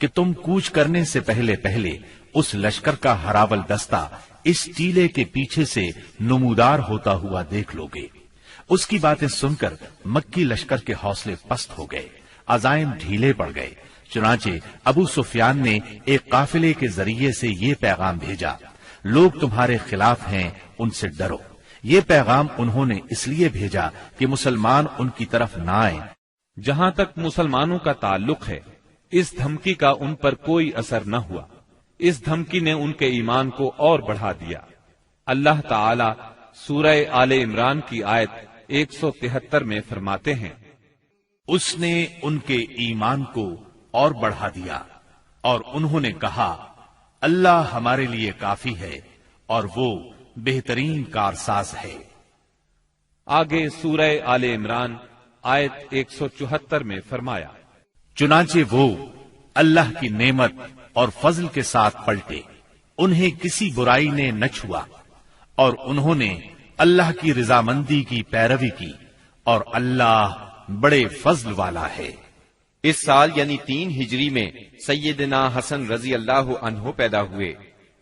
کہ تم کوچ کرنے سے پہلے پہلے اس لشکر کا ہراول دستہ اس ٹیلے کے پیچھے سے نمودار ہوتا ہوا دیکھ لوگے۔ اس کی باتیں سن کر مکی لشکر کے حوصلے پست ہو گئے، عزائم ڈھیلے پڑ گئے۔ چنانچہ ابو سفیان نے ایک قافلے کے ذریعے سے یہ پیغام بھیجا، لوگ تمہارے خلاف ہیں، ان سے ڈرو۔ یہ پیغام انہوں نے اس لیے بھیجا کہ مسلمان ان کی طرف نہ آئیں۔ جہاں تک مسلمانوں کا تعلق ہے، اس دھمکی کا ان پر کوئی اثر نہ ہوا۔ اس دھمکی نے ان کے ایمان کو اور بڑھا دیا۔ اللہ تعالی سورہ آل عمران کی آیت 173 میں فرماتے ہیں، اس نے ان کے ایمان کو اور بڑھا دیا اور انہوں نے کہا اللہ ہمارے لیے کافی ہے اور وہ بہترین کارساز ہے۔ آگے سورہ آل عمران آیت 174 میں فرمایا، چنانچہ وہ اللہ کی نعمت اور فضل کے ساتھ پلٹے، انہیں کسی برائی نے نہ چھوا اور انہوں نے اللہ کی رضامندی کی پیروی کی اور اللہ بڑے فضل والا ہے۔ اس سال یعنی 3 ہجری میں سیدنا حسن رضی اللہ عنہ پیدا ہوئے۔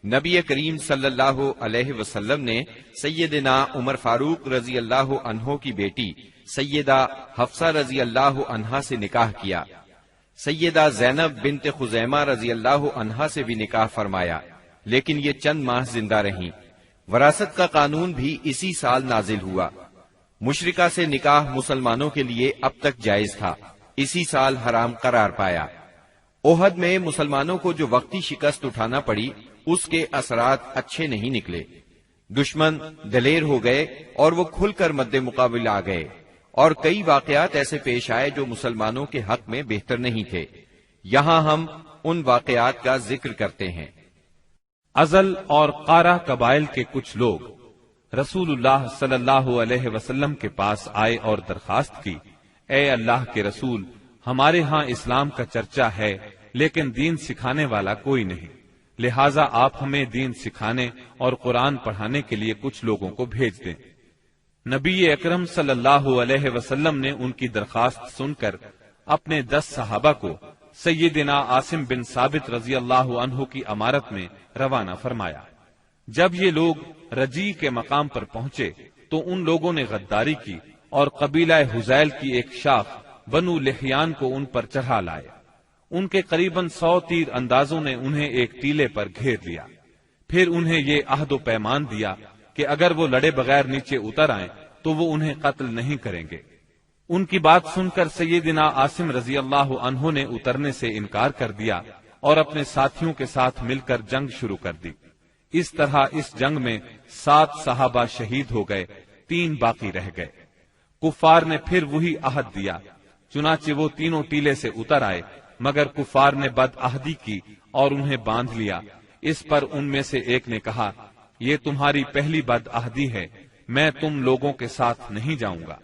نبی کریم صلی اللہ علیہ وسلم نے سیدنا عمر فاروق رضی اللہ عنہ کی بیٹی سیدہ حفصہ رضی اللہ عنہا سے نکاح کیا۔ سیدہ زینب بنت خزیمہ رضی اللہ عنہا سے بھی نکاح فرمایا، لیکن یہ چند ماہ زندہ رہیں۔ وراثت کا قانون بھی اسی سال نازل ہوا۔ مشرکہ سے نکاح مسلمانوں کے لیے اب تک جائز تھا، اسی سال حرام قرار پایا۔ احد میں مسلمانوں کو جو وقتی شکست اٹھانا پڑی، اس کے اثرات اچھے نہیں نکلے۔ دشمن دلیر ہو گئے اور وہ کھل کر مد مقابل آ گئے، اور کئی واقعات ایسے پیش آئے جو مسلمانوں کے حق میں بہتر نہیں تھے۔ یہاں ہم ان واقعات کا ذکر کرتے ہیں۔ ازل اور قارہ قبائل کے کچھ لوگ رسول اللہ صلی اللہ علیہ وسلم کے پاس آئے اور درخواست کی، اے اللہ کے رسول، ہمارے ہاں اسلام کا چرچا ہے لیکن دین سکھانے والا کوئی نہیں، لہٰذا آپ ہمیں دین سکھانے اور قرآن پڑھانے کے لیے کچھ لوگوں کو بھیج دیں۔ نبی اکرم صلی اللہ علیہ وسلم نے ان کی درخواست سن کر اپنے 10 صحابہ کو سیدنا عاصم بن ثابت رضی اللہ عنہ کی امارت میں روانہ فرمایا۔ جب یہ لوگ رجی کے مقام پر پہنچے تو ان لوگوں نے غداری کی اور قبیلہ حذیل کی ایک شاخ بنو لحیان کو ان پر چڑھا لائے۔ ان کے قریباً 100 تیر اندازوں نے انہیں ایک ٹیلے پر گھیر لیا، پھر انہیں یہ عہد و پیمان دیا کہ اگر وہ لڑے بغیر نیچے اتر آئیں تو وہ انہیں قتل نہیں کریں گے۔ ان کی بات سن کر سیدنا عاصم رضی اللہ عنہ نے اترنے سے انکار کر دیا اور اپنے ساتھیوں کے ساتھ مل کر جنگ شروع کر دی۔ اس طرح اس جنگ میں 7 صحابہ شہید ہو گئے، 3 باقی رہ گئے۔ کفار نے پھر وہی عہد دیا، چنانچہ وہ تینوں ٹیلے سے اتر آئے، مگر کفار نے بد عہدی کی اور انہیں باندھ لیا۔ اس پر ان میں سے ایک نے کہا، یہ تمہاری پہلی بد عہدی ہے، میں تم لوگوں کے ساتھ نہیں جاؤں گا۔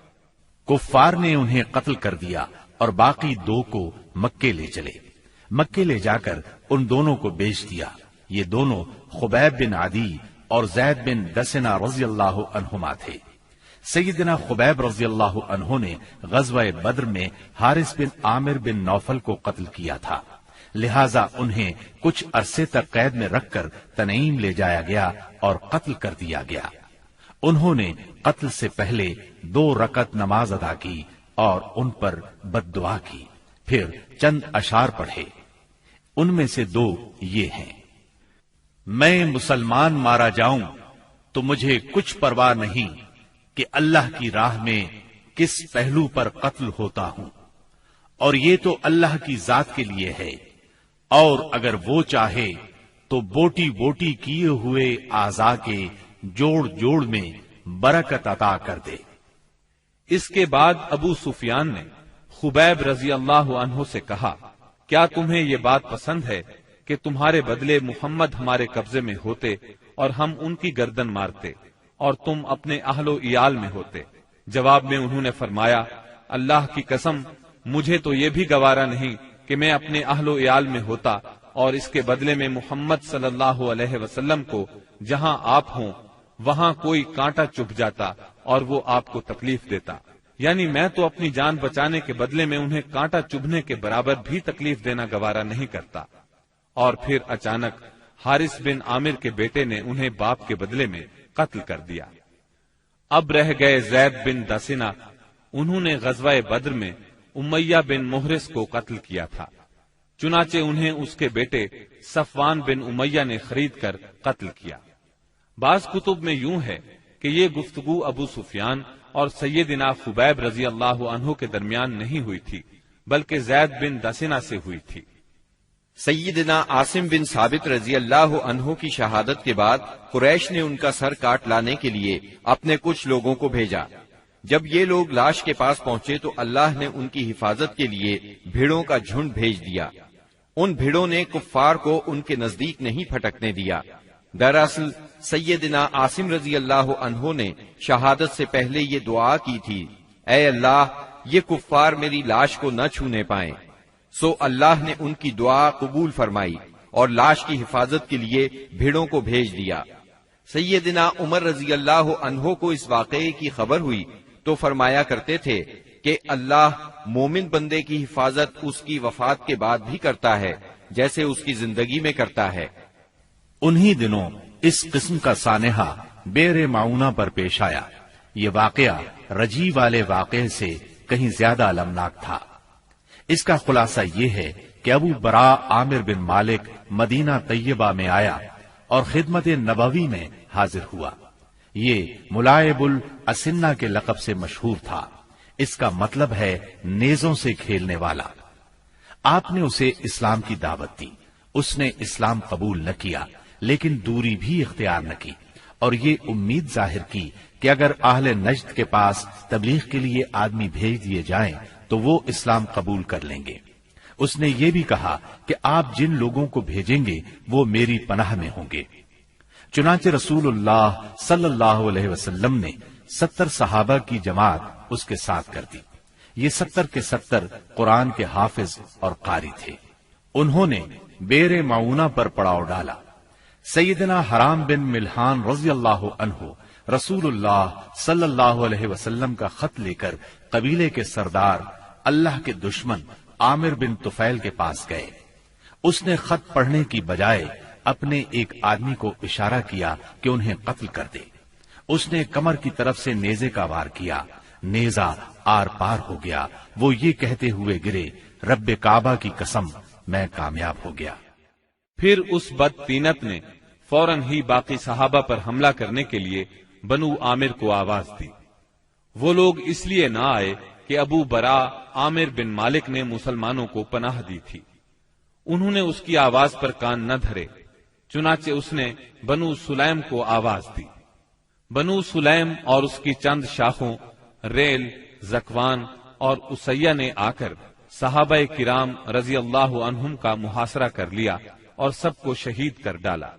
کفار نے انہیں قتل کر دیا اور باقی 2 کو مکے لے چلے۔ مکے لے جا کر ان دونوں کو بیچ دیا۔ یہ دونوں خبیب بن عدی اور زید بن دسنہ رضی اللہ عنہما تھے۔ سیدنا خبیب رضی اللہ عنہ نے غزوہ بدر میں حارث بن عامر بن نوفل کو قتل کیا تھا، لہذا انہیں کچھ عرصے تک قید میں رکھ کر تنعیم لے جایا گیا اور قتل کر دیا گیا۔ انہوں نے قتل سے پہلے 2 رکعت نماز ادا کی اور ان پر بد دعا کی، پھر چند اشعار پڑھے۔ ان میں سے 2 یہ ہیں، میں مسلمان مارا جاؤں تو مجھے کچھ پرواہ نہیں کہ اللہ کی راہ میں کس پہلو پر قتل ہوتا ہوں، اور یہ تو اللہ کی ذات کے لیے ہے، اور اگر وہ چاہے تو بوٹی بوٹی کیے ہوئے اعضاء کے جوڑ جوڑ میں برکت عطا کر دے۔ اس کے بعد ابو سفیان نے خبیب رضی اللہ عنہ سے کہا، کیا تمہیں یہ بات پسند ہے کہ تمہارے بدلے محمد ہمارے قبضے میں ہوتے اور ہم ان کی گردن مارتے اور تم اپنے اہل و عیال میں ہوتے؟ جواب میں انہوں نے فرمایا، اللہ کی قسم، مجھے تو یہ بھی گوارا نہیں کہ میں اپنے اہل و عیال میں ہوتا اور اس کے بدلے میں محمد صلی اللہ علیہ وسلم کو جہاں آپ ہوں وہاں کوئی کانٹا چبھ جاتا اور وہ آپ کو تکلیف دیتا۔ یعنی میں تو اپنی جان بچانے کے بدلے میں انہیں کانٹا چبھنے کے برابر بھی تکلیف دینا گوارا نہیں کرتا۔ اور پھر اچانک حارث بن عامر کے بیٹے نے انہیں باپ کے بدلے میں قتل کر دیا۔ اب رہ گئے زید بن دسنہ، انہوں نے غزوہ بدر میں امیہ بن محرز کو قتل کیا تھا، چنانچہ انہیں اس کے بیٹے صفوان بن امیہ نے خرید کر قتل کیا۔ بعض کتب میں یوں ہے کہ یہ گفتگو ابو سفیان اور سیدنا خبیب رضی اللہ عنہ کے درمیان نہیں ہوئی تھی، بلکہ زید بن دسنہ سے ہوئی تھی۔ سیدنا عاصم بن ثابت رضی اللہ عنہ کی شہادت کے بعد قریش نے ان کا سر کاٹ لانے کے لیے اپنے کچھ لوگوں کو بھیجا۔ جب یہ لوگ لاش کے پاس پہنچے تو اللہ نے ان کی حفاظت کے لیے بھیڑوں کا جھنڈ بھیج دیا۔ ان بھیڑوں نے کفار کو ان کے نزدیک نہیں پھٹکنے دیا۔ دراصل سیدنا عاصم رضی اللہ عنہ نے شہادت سے پہلے یہ دعا کی تھی، اے اللہ یہ کفار میری لاش کو نہ چھونے پائیں۔ سو اللہ نے ان کی دعا قبول فرمائی اور لاش کی حفاظت کے لیے بھیڑوں کو بھیج دیا۔ سیدنا عمر رضی اللہ عنہ کو اس واقعے کی خبر ہوئی تو فرمایا کرتے تھے کہ اللہ مومن بندے کی حفاظت اس کی وفات کے بعد بھی کرتا ہے جیسے اس کی زندگی میں کرتا ہے۔ انہی دنوں اس قسم کا سانحہ بیر معونہ پر پیش آیا۔ یہ واقعہ رجی والے واقعے سے کہیں زیادہ المناک تھا۔ اس کا خلاصہ یہ ہے کہ ابو برا عامر بن مالک مدینہ طیبہ میں آیا اور خدمت نبوی میں حاضر ہوا۔ یہ ملائب الاسنہ کے لقب سے مشہور تھا۔ اس کا مطلب ہے نیزوں سے کھیلنے والا۔ آپ نے اسے اسلام کی دعوت دی، اس نے اسلام قبول نہ کیا، لیکن دوری بھی اختیار نہ کی، اور یہ امید ظاہر کی کہ اگر اہل نجد کے پاس تبلیغ کے لیے آدمی بھیج دیے جائیں تو وہ اسلام قبول کر لیں گے۔ اس نے یہ بھی کہا کہ آپ جن لوگوں کو بھیجیں گے وہ میری پناہ میں ہوں گے۔ چنانچہ رسول اللہ صلی اللہ علیہ وسلم نے 70 صحابہ کی جماعت اس کے ساتھ کر دی۔ یہ 70 کے 70 قرآن کے حافظ اور قاری تھے۔ انہوں نے بیر معونہ پر پڑاؤ ڈالا۔ سیدنا حرام بن ملحان رضی اللہ عنہ رسول اللہ صلی اللہ علیہ وسلم کا خط لے کر قبیلے کے سردار اللہ کے دشمن عامر بن طفیل کے پاس گئے۔ اس نے خط پڑھنے کی بجائے اپنے ایک آدمی کو اشارہ کیا کہ انہیں قتل کر دے۔ اس نے کمر کی طرف سے نیزے کا وار کیا، نیزہ آر پار ہو گیا۔ وہ یہ کہتے ہوئے گرے، رب کعبہ کی قسم میں کامیاب ہو گیا۔ پھر اس بدطینت نے فوراً ہی باقی صحابہ پر حملہ کرنے کے لیے بنو عامر کو آواز دی۔ وہ لوگ اس لیے نہ آئے کہ ابو برا عامر بن مالک نے مسلمانوں کو پناہ دی تھی۔ انہوں نے اس کی آواز پر کان نہ دھرے، چنانچہ اس نے بنو سلیم کو آواز دی۔ بنو سلیم اور اس کی چند شاخوں ریل، زکوان اور اسیہ نے آ کر صحابہ کرام رضی اللہ عنہم کا محاصرہ کر لیا اور سب کو شہید کر ڈالا۔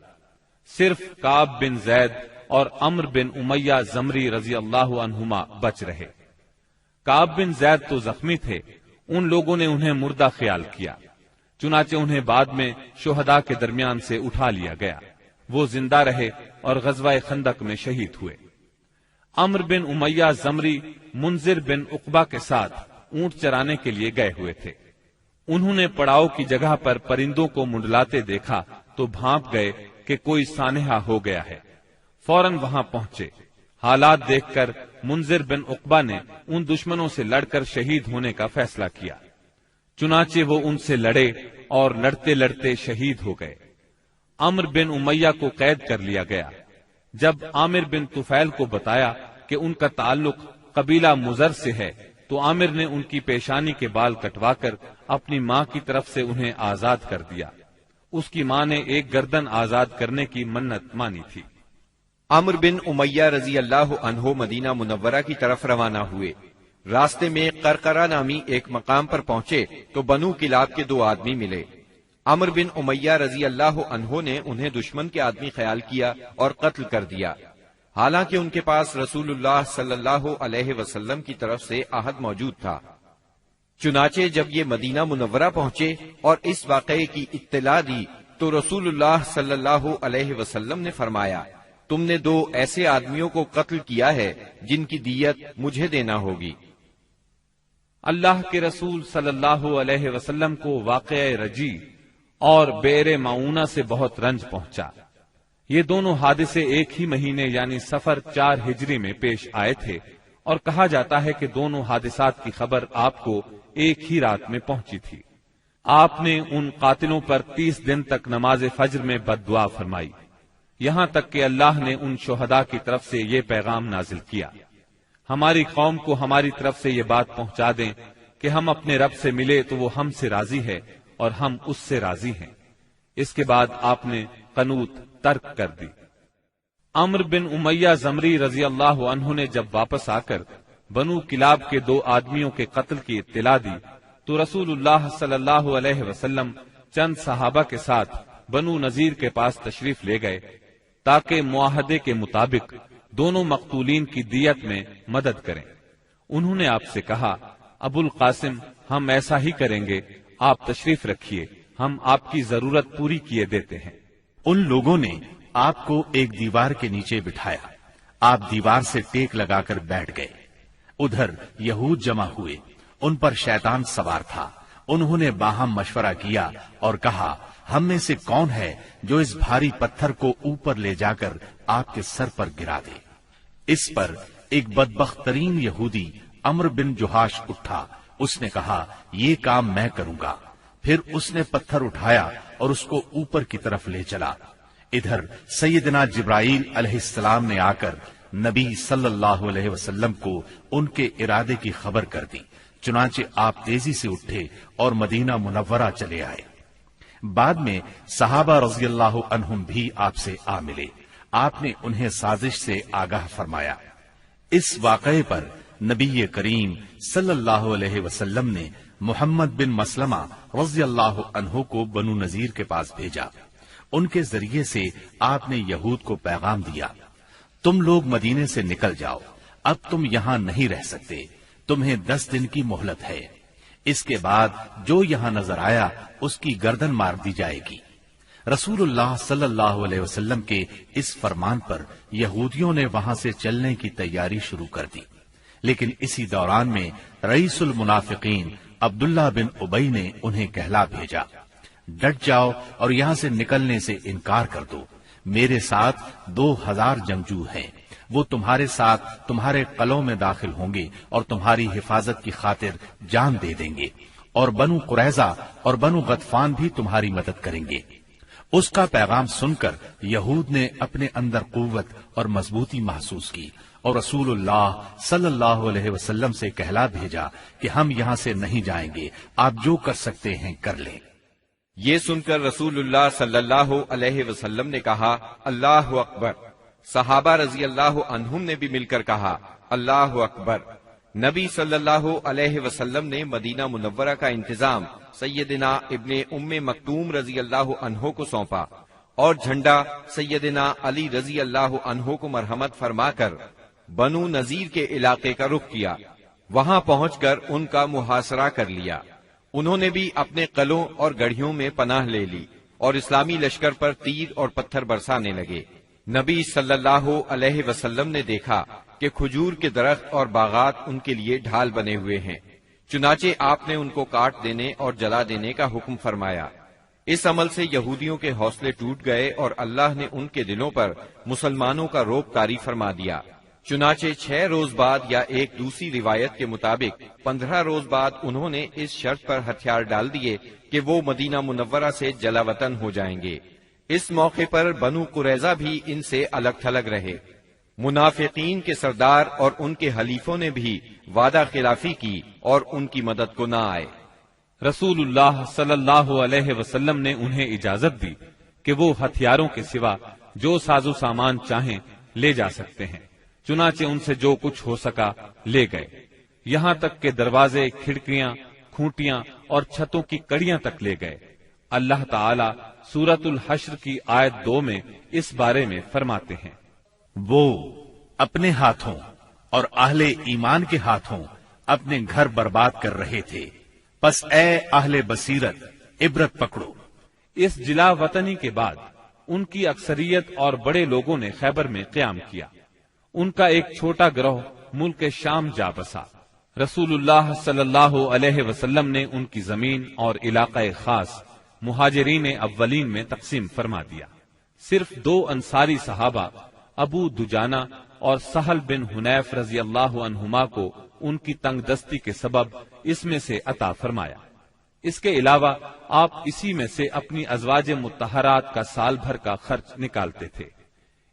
صرف کعب بن زید اور عمرو بن امیہ زمری رضی اللہ عنہما بچ رہے۔ کعب بن زید تو زخمی تھے، ان لوگوں نے انہیں مردہ خیال کیا، چنانچہ انہیں بعد میں شہداء کے درمیان سے اٹھا لیا گیا۔ وہ زندہ رہے اور غزوہ خندق میں شہید ہوئے۔ عمرو بن امیہ زمری منذر بن عقبہ کے ساتھ اونٹ چرانے کے لیے گئے ہوئے تھے۔ انہوں نے پڑاؤ کی جگہ پر پرندوں کو منڈلاتے دیکھا تو بھانپ گئے کہ کوئی سانحہ ہو گیا ہے۔ فوراً وہاں پہنچے۔ حالات دیکھ کر منذر بن عقبہ نے ان دشمنوں سے لڑ کر شہید ہونے کا فیصلہ کیا۔ چنانچہ وہ ان سے لڑے اور لڑتے لڑتے شہید ہو گئے۔ عمرو بن امیہ کو قید کر لیا گیا۔ جب عامر بن طفیل کو بتایا کہ ان کا تعلق قبیلہ مزر سے ہے تو عامر نے ان کی پیشانی کے بال کٹوا کر اپنی ماں کی طرف سے انہیں آزاد کر دیا۔ اس کی ماں نے ایک گردن آزاد کرنے کی منت مانی تھی۔ عمرو بن امیہ رضی اللہ عنہ مدینہ منورہ کی طرف روانہ ہوئے۔ راستے میں قرقرہ نامی ایک مقام پر پہنچے تو بنو کلاب کے 2 آدمی ملے۔ عمرو بن امیہ رضی اللہ عنہ نے انہیں دشمن کے آدمی خیال کیا اور قتل کر دیا، حالانکہ ان کے پاس رسول اللہ صلی اللہ علیہ وسلم کی طرف سے عہد موجود تھا۔ چنانچہ جب یہ مدینہ منورہ پہنچے اور اس واقعے کی اطلاع دی تو رسول اللہ صلی اللہ علیہ وسلم نے فرمایا، تم نے 2 ایسے آدمیوں کو قتل کیا ہے جن کی دیت مجھے دینا ہوگی۔ اللہ کے رسول صلی اللہ علیہ وسلم کو واقعہ رجی اور بئر معونہ سے بہت رنج پہنچا۔ یہ دونوں حادثے ایک ہی مہینے یعنی صفر 4 ہجری میں پیش آئے تھے، اور کہا جاتا ہے کہ دونوں حادثات کی خبر آپ کو ایک ہی رات میں پہنچی تھی۔ آپ نے ان قاتلوں پر 30 دن تک نماز فجر میں بد دعا فرمائی، یہاں تک کہ اللہ نے ان شہداء کی طرف سے یہ پیغام نازل کیا، ہماری قوم کو ہماری طرف سے یہ بات پہنچا دیں کہ ہم اپنے رب سے ملے تو وہ ہم سے راضی ہے اور ہم اس سے راضی ہیں۔ اس کے بعد آپ نے قنوت ترک کر دی۔ عمرو بن امیہ زمری رضی اللہ عنہ نے جب واپس آ کر بنو کلاب کے 2 آدمیوں کے قتل کی اطلاع دی تو رسول اللہ صلی اللہ علیہ وسلم چند صحابہ کے ساتھ بنو نذیر کے پاس تشریف لے گئے تاکہ معاہدے کے مطابق دونوں مقتولین کی دیت میں مدد کریں۔ انہوں نے آپ سے کہا، ابو القاسم، ہم ایسا ہی کریں گے، آپ تشریف رکھیے، ہم آپ کی ضرورت پوری کیے دیتے ہیں۔ ان لوگوں نے آپ کو ایک دیوار کے نیچے بٹھایا، آپ دیوار سے ٹیک لگا کر بیٹھ گئے۔ ادھر یہود جمع ہوئے، ان پر شیطان سوار تھا۔ انہوں نے باہم مشورہ کیا اور کہا، ہم میں سے کون ہے جو اس بھاری پتھر کو اوپر لے جا کر آپ کے سر پر گرا دے؟ اس پر ایک بدبخت ترین یہودی عمرو بن جہاش اٹھا، اس نے کہا، یہ کام میں کروں گا۔ پھر اس نے پتھر اٹھایا اور اس کو اوپر کی طرف لے چلا۔ ادھر سیدنا جبرائیل علیہ السلام نے آ کر نبی صلی اللہ علیہ وسلم کو ان کے ارادے کی خبر کر دی، چنانچہ آپ تیزی سے اٹھے اور مدینہ منورہ چلے آئے۔ بعد میں صحابہ رضی اللہ عنہم بھی آپ سے آ ملے، آپ نے انہیں سازش سے آگاہ فرمایا۔ اس واقعے پر نبی کریم صلی اللہ علیہ وسلم نے محمد بن مسلمہ رضی اللہ عنہ کو بنو نذیر کے پاس بھیجا۔ ان کے ذریعے سے آپ نے یہود کو پیغام دیا، تم لوگ مدینے سے نکل جاؤ، اب تم یہاں نہیں رہ سکتے، تمہیں 10 دن کی مہلت ہے، اس کے بعد جو یہاں نظر آیا اس کی گردن مار دی جائے گی۔ رسول اللہ صلی اللہ علیہ وسلم کے اس فرمان پر یہودیوں نے وہاں سے چلنے کی تیاری شروع کر دی، لیکن اسی دوران میں رئیس المنافقین عبداللہ بن ابی نے انہیں کہلا بھیجا، ڈٹ جاؤ اور یہاں سے نکلنے سے انکار کر دو، میرے ساتھ 2000 جنگجو ہیں، وہ تمہارے ساتھ تمہارے قلعوں میں داخل ہوں گے اور تمہاری حفاظت کی خاطر جان دے دیں گے، اور بنو قریظہ اور بنو غطفان بھی تمہاری مدد کریں گے۔ اس کا پیغام سن کر یہود نے اپنے اندر قوت اور مضبوطی محسوس کی اور رسول اللہ صلی اللہ علیہ وسلم سے کہلا بھیجا کہ ہم یہاں سے نہیں جائیں گے، آپ جو کر سکتے ہیں کر لیں۔ یہ سن کر رسول اللہ صلی اللہ علیہ وسلم نے کہا، اللہ اکبر۔ صحابہ رضی اللہ عنہم نے بھی مل کر کہا، اللہ اکبر۔ نبی صلی اللہ علیہ وسلم نے مدینہ منورہ کا انتظام سیدنا ابن ام مکتوم رضی اللہ عنہ کو سونپا اور جھنڈا سیدنا علی رضی اللہ عنہ کو مرحمت فرما کر بنو نذیر کے علاقے کا رخ کیا۔ وہاں پہنچ کر ان کا محاصرہ کر لیا۔ انہوں نے بھی اپنے قلعوں اور گڑھیوں میں پناہ لے لی اور اسلامی لشکر پر تیر اور پتھر برسانے لگے۔ نبی صلی اللہ علیہ وسلم نے دیکھا کہ کھجور کے درخت اور باغات ان کے لیے ڈھال بنے ہوئے ہیں، چنانچہ آپ نے ان کو کاٹ دینے اور جلا دینے کا حکم فرمایا۔ اس عمل سے یہودیوں کے حوصلے ٹوٹ گئے اور اللہ نے ان کے دلوں پر مسلمانوں کا رعب طاری فرما دیا۔ چنانچہ 6 روز بعد یا ایک دوسری روایت کے مطابق 15 روز بعد انہوں نے اس شرط پر ہتھیار ڈال دیے کہ وہ مدینہ منورہ سے جلا وطن ہو جائیں گے۔ اس موقع پر بنو قریظہ بھی ان سے الگ تھلگ رہے۔ منافقین کے سردار اور ان کے حلیفوں نے بھی وعدہ خلافی کی اور ان کی مدد کو نہ آئے۔ رسول اللہ صلی اللہ علیہ وسلم نے انہیں اجازت دی کہ وہ ہتھیاروں کے سوا جو ساز و سامان چاہیں لے جا سکتے ہیں، چنانچہ ان سے جو کچھ ہو سکا لے گئے، یہاں تک کہ دروازے، کھڑکیاں، کھوٹیاں اور چھتوں کی کڑیاں تک لے گئے۔ اللہ تعالی سورۃ الحشر کی آیت 2 میں اس بارے میں فرماتے ہیں، وہ اپنے ہاتھوں اور اہل ایمان کے ہاتھوں اپنے گھر برباد کر رہے تھے، پس اے اہل بصیرت عبرت پکڑو۔ اس جلا وطنی کے بعد ان کی اکثریت اور بڑے لوگوں نے خیبر میں قیام کیا۔ ان کا ایک چھوٹا گروہ ملک شام جا بسا۔ رسول اللہ صلی اللہ علیہ وسلم نے ان کی زمین اور علاقہ خاص مہاجرین اولین میں تقسیم فرما دیا۔ صرف 2 انصاری صحابہ ابو دجانہ اور سہل بن حنیف رضی اللہ عنہما کو ان کی تنگ دستی کے سبب اس میں سے عطا فرمایا۔ اس کے علاوہ آپ اسی میں سے اپنی ازواج مطہرات کا سال بھر کا خرچ نکالتے تھے۔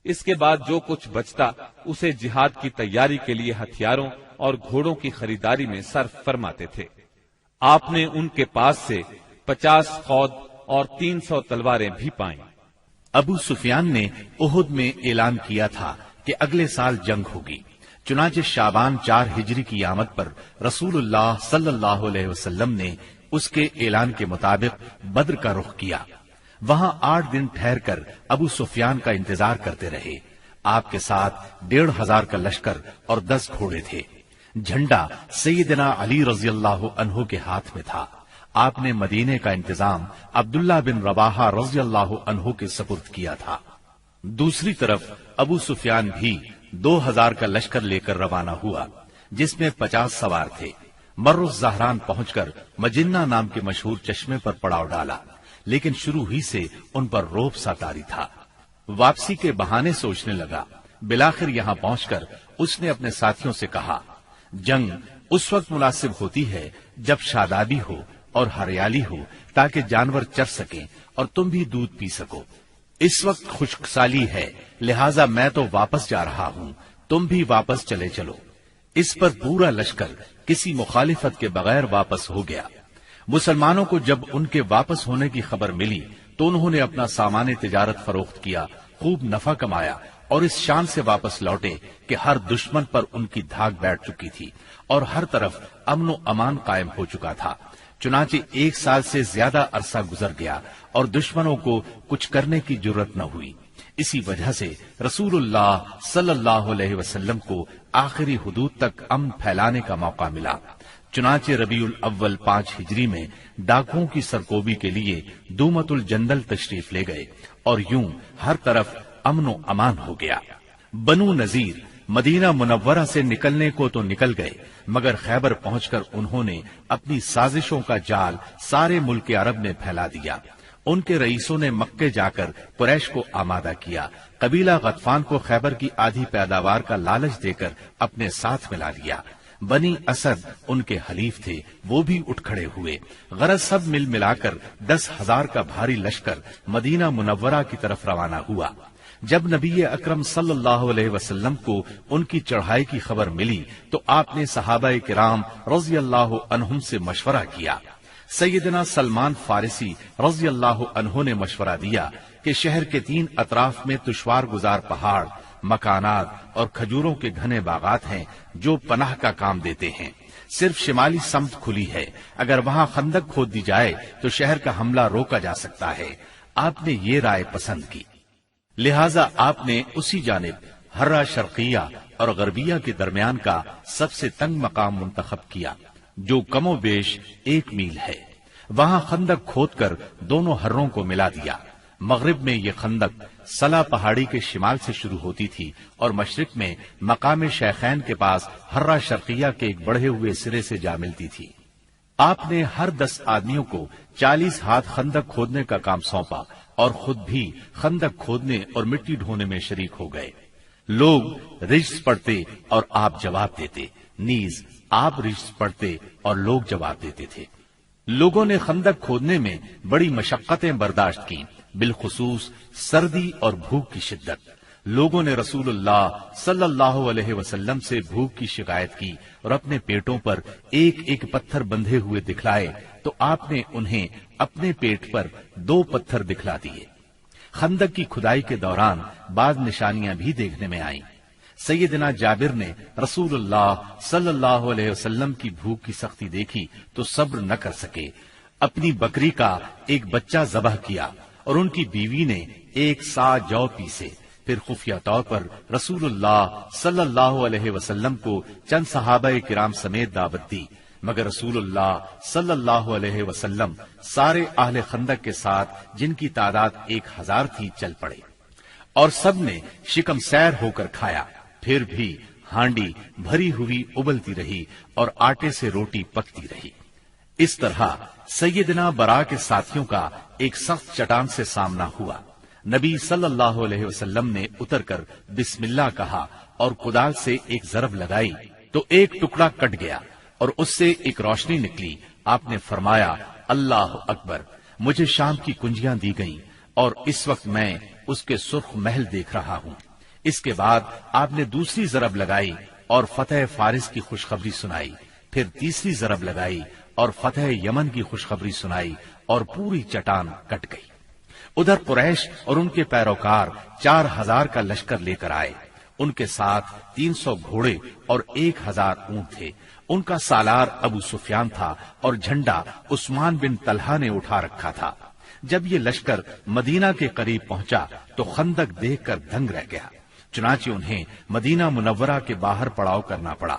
اس کے بعد جو کچھ بچتا اسے جہاد کی تیاری کے لیے ہتھیاروں اور گھوڑوں کی خریداری میں صرف فرماتے تھے۔ آپ نے ان کے پاس سے 50 خود اور 300 تلواریں بھی پائیں۔ ابو سفیان نے احد میں اعلان کیا تھا کہ اگلے سال جنگ ہوگی، چنانچہ شعبان 4 ہجری کی آمد پر رسول اللہ صلی اللہ علیہ وسلم نے اس کے اعلان کے مطابق بدر کا رخ کیا۔ وہاں 8 دن ٹھہر کر ابو سفیان کا انتظار کرتے رہے۔ آپ کے ساتھ 1500 کا لشکر اور 10 گھوڑے تھے۔ جھنڈا سیدنا علی رضی اللہ عنہ کے ہاتھ میں تھا۔ آپ نے مدینے کا انتظام عبداللہ بن رواحہ رضی اللہ عنہ کے سپرد کیا تھا۔ دوسری طرف ابو سفیان بھی 2000 کا لشکر لے کر روانہ ہوا، جس میں 50 سوار تھے۔ مر الزہران پہنچ کر مجنہ نام کے مشہور چشمے پر پڑاؤ ڈالا، لیکن شروع ہی سے ان پر رعب سا طاری تھا۔ واپسی کے بہانے سوچنے لگا۔ بالآخر یہاں پہنچ کر اس نے اپنے ساتھیوں سے کہا، جنگ اس وقت مناسب ہوتی ہے جب شادابی ہو اور ہریالی ہو، تاکہ جانور چر سکیں اور تم بھی دودھ پی سکو۔ اس وقت خشک سالی ہے، لہٰذا میں تو واپس جا رہا ہوں، تم بھی واپس چلے چلو۔ اس پر پورا لشکر کسی مخالفت کے بغیر واپس ہو گیا۔ مسلمانوں کو جب ان کے واپس ہونے کی خبر ملی تو انہوں نے اپنا سامان تجارت فروخت کیا، خوب نفع کمایا اور اس شان سے واپس لوٹے کہ ہر دشمن پر ان کی دھاک بیٹھ چکی تھی اور ہر طرف امن و امان قائم ہو چکا تھا۔ چنانچہ 1 سال سے زیادہ عرصہ گزر گیا اور دشمنوں کو کچھ کرنے کی جرت نہ ہوئی۔ اسی وجہ سے رسول اللہ صلی اللہ علیہ وسلم کو آخری حدود تک امن پھیلانے کا موقع ملا۔ چنانچہ ربیع الاول 5 ہجری میں ڈاکوؤں کی سرکوبی کے لیے دومت الجندل تشریف لے گئے اور یوں ہر طرف امن و امان ہو گیا۔ بنو نذیر مدینہ منورہ سے نکلنے کو تو نکل گئے، مگر خیبر پہنچ کر انہوں نے اپنی سازشوں کا جال سارے ملک عرب میں پھیلا دیا۔ ان کے رئیسوں نے مکے جا کر قریش کو آمادہ کیا، قبیلہ غطفان کو خیبر کی آدھی پیداوار کا لالچ دے کر اپنے ساتھ ملا لیا۔ بنی اسد ان کے حلیف تھے، وہ بھی اٹھ کھڑے ہوئے۔ غرض سب مل ملا کر 10,000 کا بھاری لشکر مدینہ منورہ کی طرف روانہ ہوا۔ جب نبی اکرم صلی اللہ علیہ وسلم کو ان کی چڑھائی کی خبر ملی تو آپ نے صحابہ کرام رضی اللہ عنہم سے مشورہ کیا۔ سیدنا سلمان فارسی رضی اللہ عنہ نے مشورہ دیا کہ شہر کے 3 اطراف میں دشوار گزار پہاڑ، مکانات اور کھجوروں کے گھنے باغات ہیں جو پناہ کا کام دیتے ہیں۔ صرف شمالی سمت کھلی ہے، اگر وہاں خندق کھود دی جائے تو شہر کا حملہ روکا جا سکتا ہے۔ آپ نے یہ رائے پسند کی، لہذا آپ نے اسی جانب ہرہ شرقیہ اور غربیہ کے درمیان کا سب سے تنگ مقام منتخب کیا، جو کم و بیش 1 میل ہے۔ وہاں خندق کھود کر دونوں ہروں کو ملا دیا۔ مغرب میں یہ خندق سلا پہاڑی کے شمال سے شروع ہوتی تھی اور مشرق میں مقام شیخین کے پاس ہرہ شرقیہ کے ایک بڑھے ہوئے سرے سے جا ملتی تھی۔ آپ نے ہر 10 آدمیوں کو 40 ہاتھ خندق کھودنے کا کام سونپا اور خود بھی خندق کھودنے اور مٹی ڈھونے میں شریک ہو گئے۔ لوگ رجز پڑھتے اور آپ جواب دیتے، نیز آپ رجز پڑھتے اور لوگ جواب دیتے تھے۔ لوگوں نے خندق کھودنے میں بڑی مشقتیں برداشت کی، بالخصوص سردی اور بھوک کی شدت۔ لوگوں نے رسول اللہ صلی اللہ علیہ وسلم سے بھوک کی شکایت کی اور اپنے پیٹوں پر 1 پتھر بندھے ہوئے دکھلائے تو آپ نے انہیں اپنے پیٹ پر 2 پتھر دکھلا دیے۔ خندق کی کھدائی کے دوران بعض نشانیاں بھی دیکھنے میں آئیں۔ سیدنا جابر نے رسول اللہ صلی اللہ علیہ وسلم کی بھوک کی سختی دیکھی تو صبر نہ کر سکے، اپنی بکری کا ایک بچہ ذبح کیا اور ان کی بیوی نے 1 سا جو پیسے۔ پھر خفیہ طور پر رسول اللہ صلی اللہ علیہ وسلم کو چند صحابہ کرام سمیت دعوت دی، مگر رسول اللہ صلی اللہ علیہ وسلم سارے اہل خندق کے ساتھ، جن کی تعداد 1000 تھی، چل پڑے اور سب نے شکم سیر ہو کر کھایا۔ پھر بھی ہانڈی بھری ہوئی ابلتی رہی اور آٹے سے روٹی پکتی رہی۔ اس طرح سیدنا برا کے ساتھیوں کا ایک سخت چٹان سے سامنا ہوا۔ نبی صلی اللہ علیہ وسلم نے اتر کر بسم اللہ کہا اور کدال سے ایک ضرب لگائی تو ایک ٹکڑا کٹ گیا اور اس سے ایک روشنی نکلی۔ آپ نے فرمایا اللہ اکبر، مجھے شام کی کنجیاں دی گئیں اور اس وقت میں اس کے سرخ محل دیکھ رہا ہوں۔ اس کے بعد آپ نے دوسری ضرب لگائی اور فتح فارس کی خوشخبری سنائی، پھر تیسری ضرب لگائی اور فتح یمن کی خوشخبری سنائی اور پوری چٹان کٹ گئی۔ ادھر قریش اور ان کے پیروکار 4000 کا لشکر لے کر آئے۔ ان کے ساتھ 300 گھوڑے اور 1000 اونٹ تھے۔ ان کا سالار ابو سفیان تھا اور جھنڈا عثمان بن طلحہ نے اٹھا رکھا تھا۔ جب یہ لشکر مدینہ کے قریب پہنچا تو خندق دیکھ کر دنگ رہ گیا، چنانچہ انہیں مدینہ منورہ کے باہر پڑاؤ کرنا پڑا۔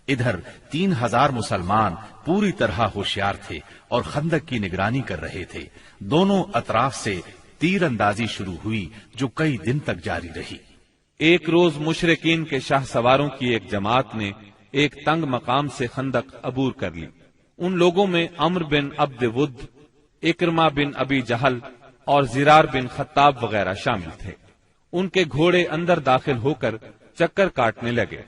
ادھر 3000 مسلمان پوری طرح ہوشیار تھے اور خندق کی نگرانی کر رہے تھے۔ دونوں اطراف سے تیر اندازی شروع ہوئی جو کئی دن تک جاری رہی۔ ایک روز مشرکین کے شاہ سواروں کی ایک جماعت نے ایک تنگ مقام سے خندق عبور کر لی۔ ان لوگوں میں عمرو بن عبد ود، اکرمہ بن ابی جہل اور زرار بن خطاب وغیرہ شامل تھے۔ ان کے گھوڑے اندر داخل ہو کر چکر کاٹنے لگے۔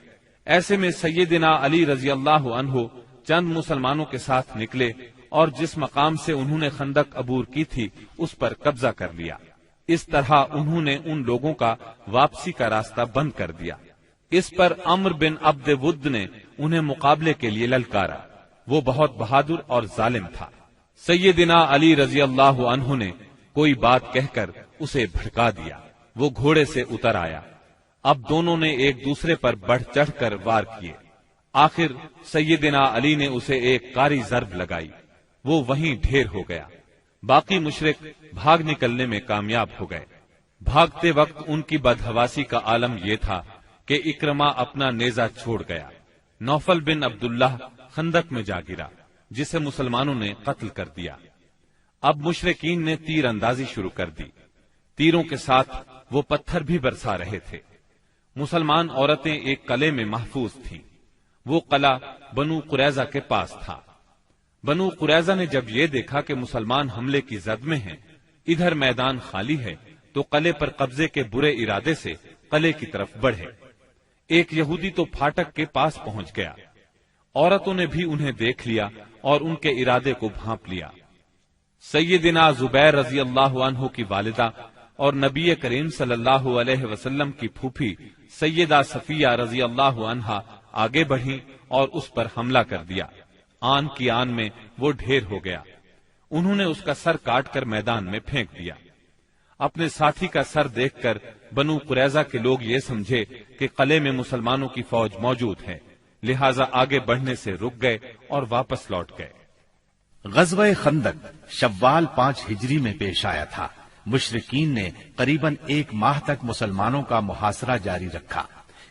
ایسے میں سیدنا علی رضی اللہ عنہ چند مسلمانوں کے ساتھ نکلے اور جس مقام سے انہوں نے خندق عبور کی تھی اس پر قبضہ کر لیا۔ اس طرح انہوں نے ان لوگوں کا واپسی کا راستہ بند کر دیا۔ اس پر عمرو بن عبد ود نے انہیں مقابلے کے لیے للکارا۔ وہ بہت بہادر اور ظالم تھا۔ سیدنا علی رضی اللہ عنہ نے کوئی بات کہہ کر اسے بھڑکا دیا۔ وہ گھوڑے سے اتر آیا۔ اب دونوں نے ایک دوسرے پر بڑھ چڑھ کر وار کیے۔ آخر سیدنا علی نے اسے ایک کاری ضرب لگائی، وہ وہیں ڈھیر ہو گیا۔ باقی مشرک بھاگ نکلنے میں کامیاب ہو گئے۔ بھاگتے وقت ان کی بدحواسی کا عالم یہ تھا کہ اکرمہ اپنا نیزہ چھوڑ گیا۔ نوفل بن عبداللہ خندق میں جا گرا، جسے مسلمانوں نے قتل کر دیا۔ اب مشرکین نے تیر اندازی شروع کر دی۔ تیروں کے ساتھ وہ پتھر بھی برسا رہے تھے۔ مسلمان عورتیں ایک قلعے میں محفوظ تھیں۔ وہ قلعہ بنو قریظہ کے پاس تھا۔ بنو قریظہ نے جب یہ دیکھا کہ مسلمان حملے کی زد میں ہیں، ادھر میدان خالی ہے، تو قلعے پر قبضے کے برے ارادے سے قلعے کی طرف بڑھے۔ ایک یہودی تو پھاٹک کے پاس پہنچ گیا۔ عورتوں نے بھی انہیں دیکھ لیا اور ان کے ارادے کو بھانپ لیا۔ سیدنا زبیر رضی اللہ عنہ کی والدہ اور نبی کریم صلی اللہ علیہ وسلم کی پھوپھی سیدہ صفیہ رضی اللہ عنہا آگے بڑھی اور اس پر حملہ کر دیا۔ آن کی آن میں وہ ڈھیر ہو گیا۔ انہوں نے اس کا سر کاٹ کر میدان میں پھینک دیا۔ اپنے ساتھی کا سر دیکھ کر بنو قریظہ کے لوگ یہ سمجھے کہ قلعے میں مسلمانوں کی فوج موجود ہے، لہذا آگے بڑھنے سے رک گئے اور واپس لوٹ گئے۔ غزوہ خندق شوال 5 ہجری میں پیش آیا تھا۔ مشرکین نے قریباً 1 ماہ تک مسلمانوں کا محاصرہ جاری رکھا۔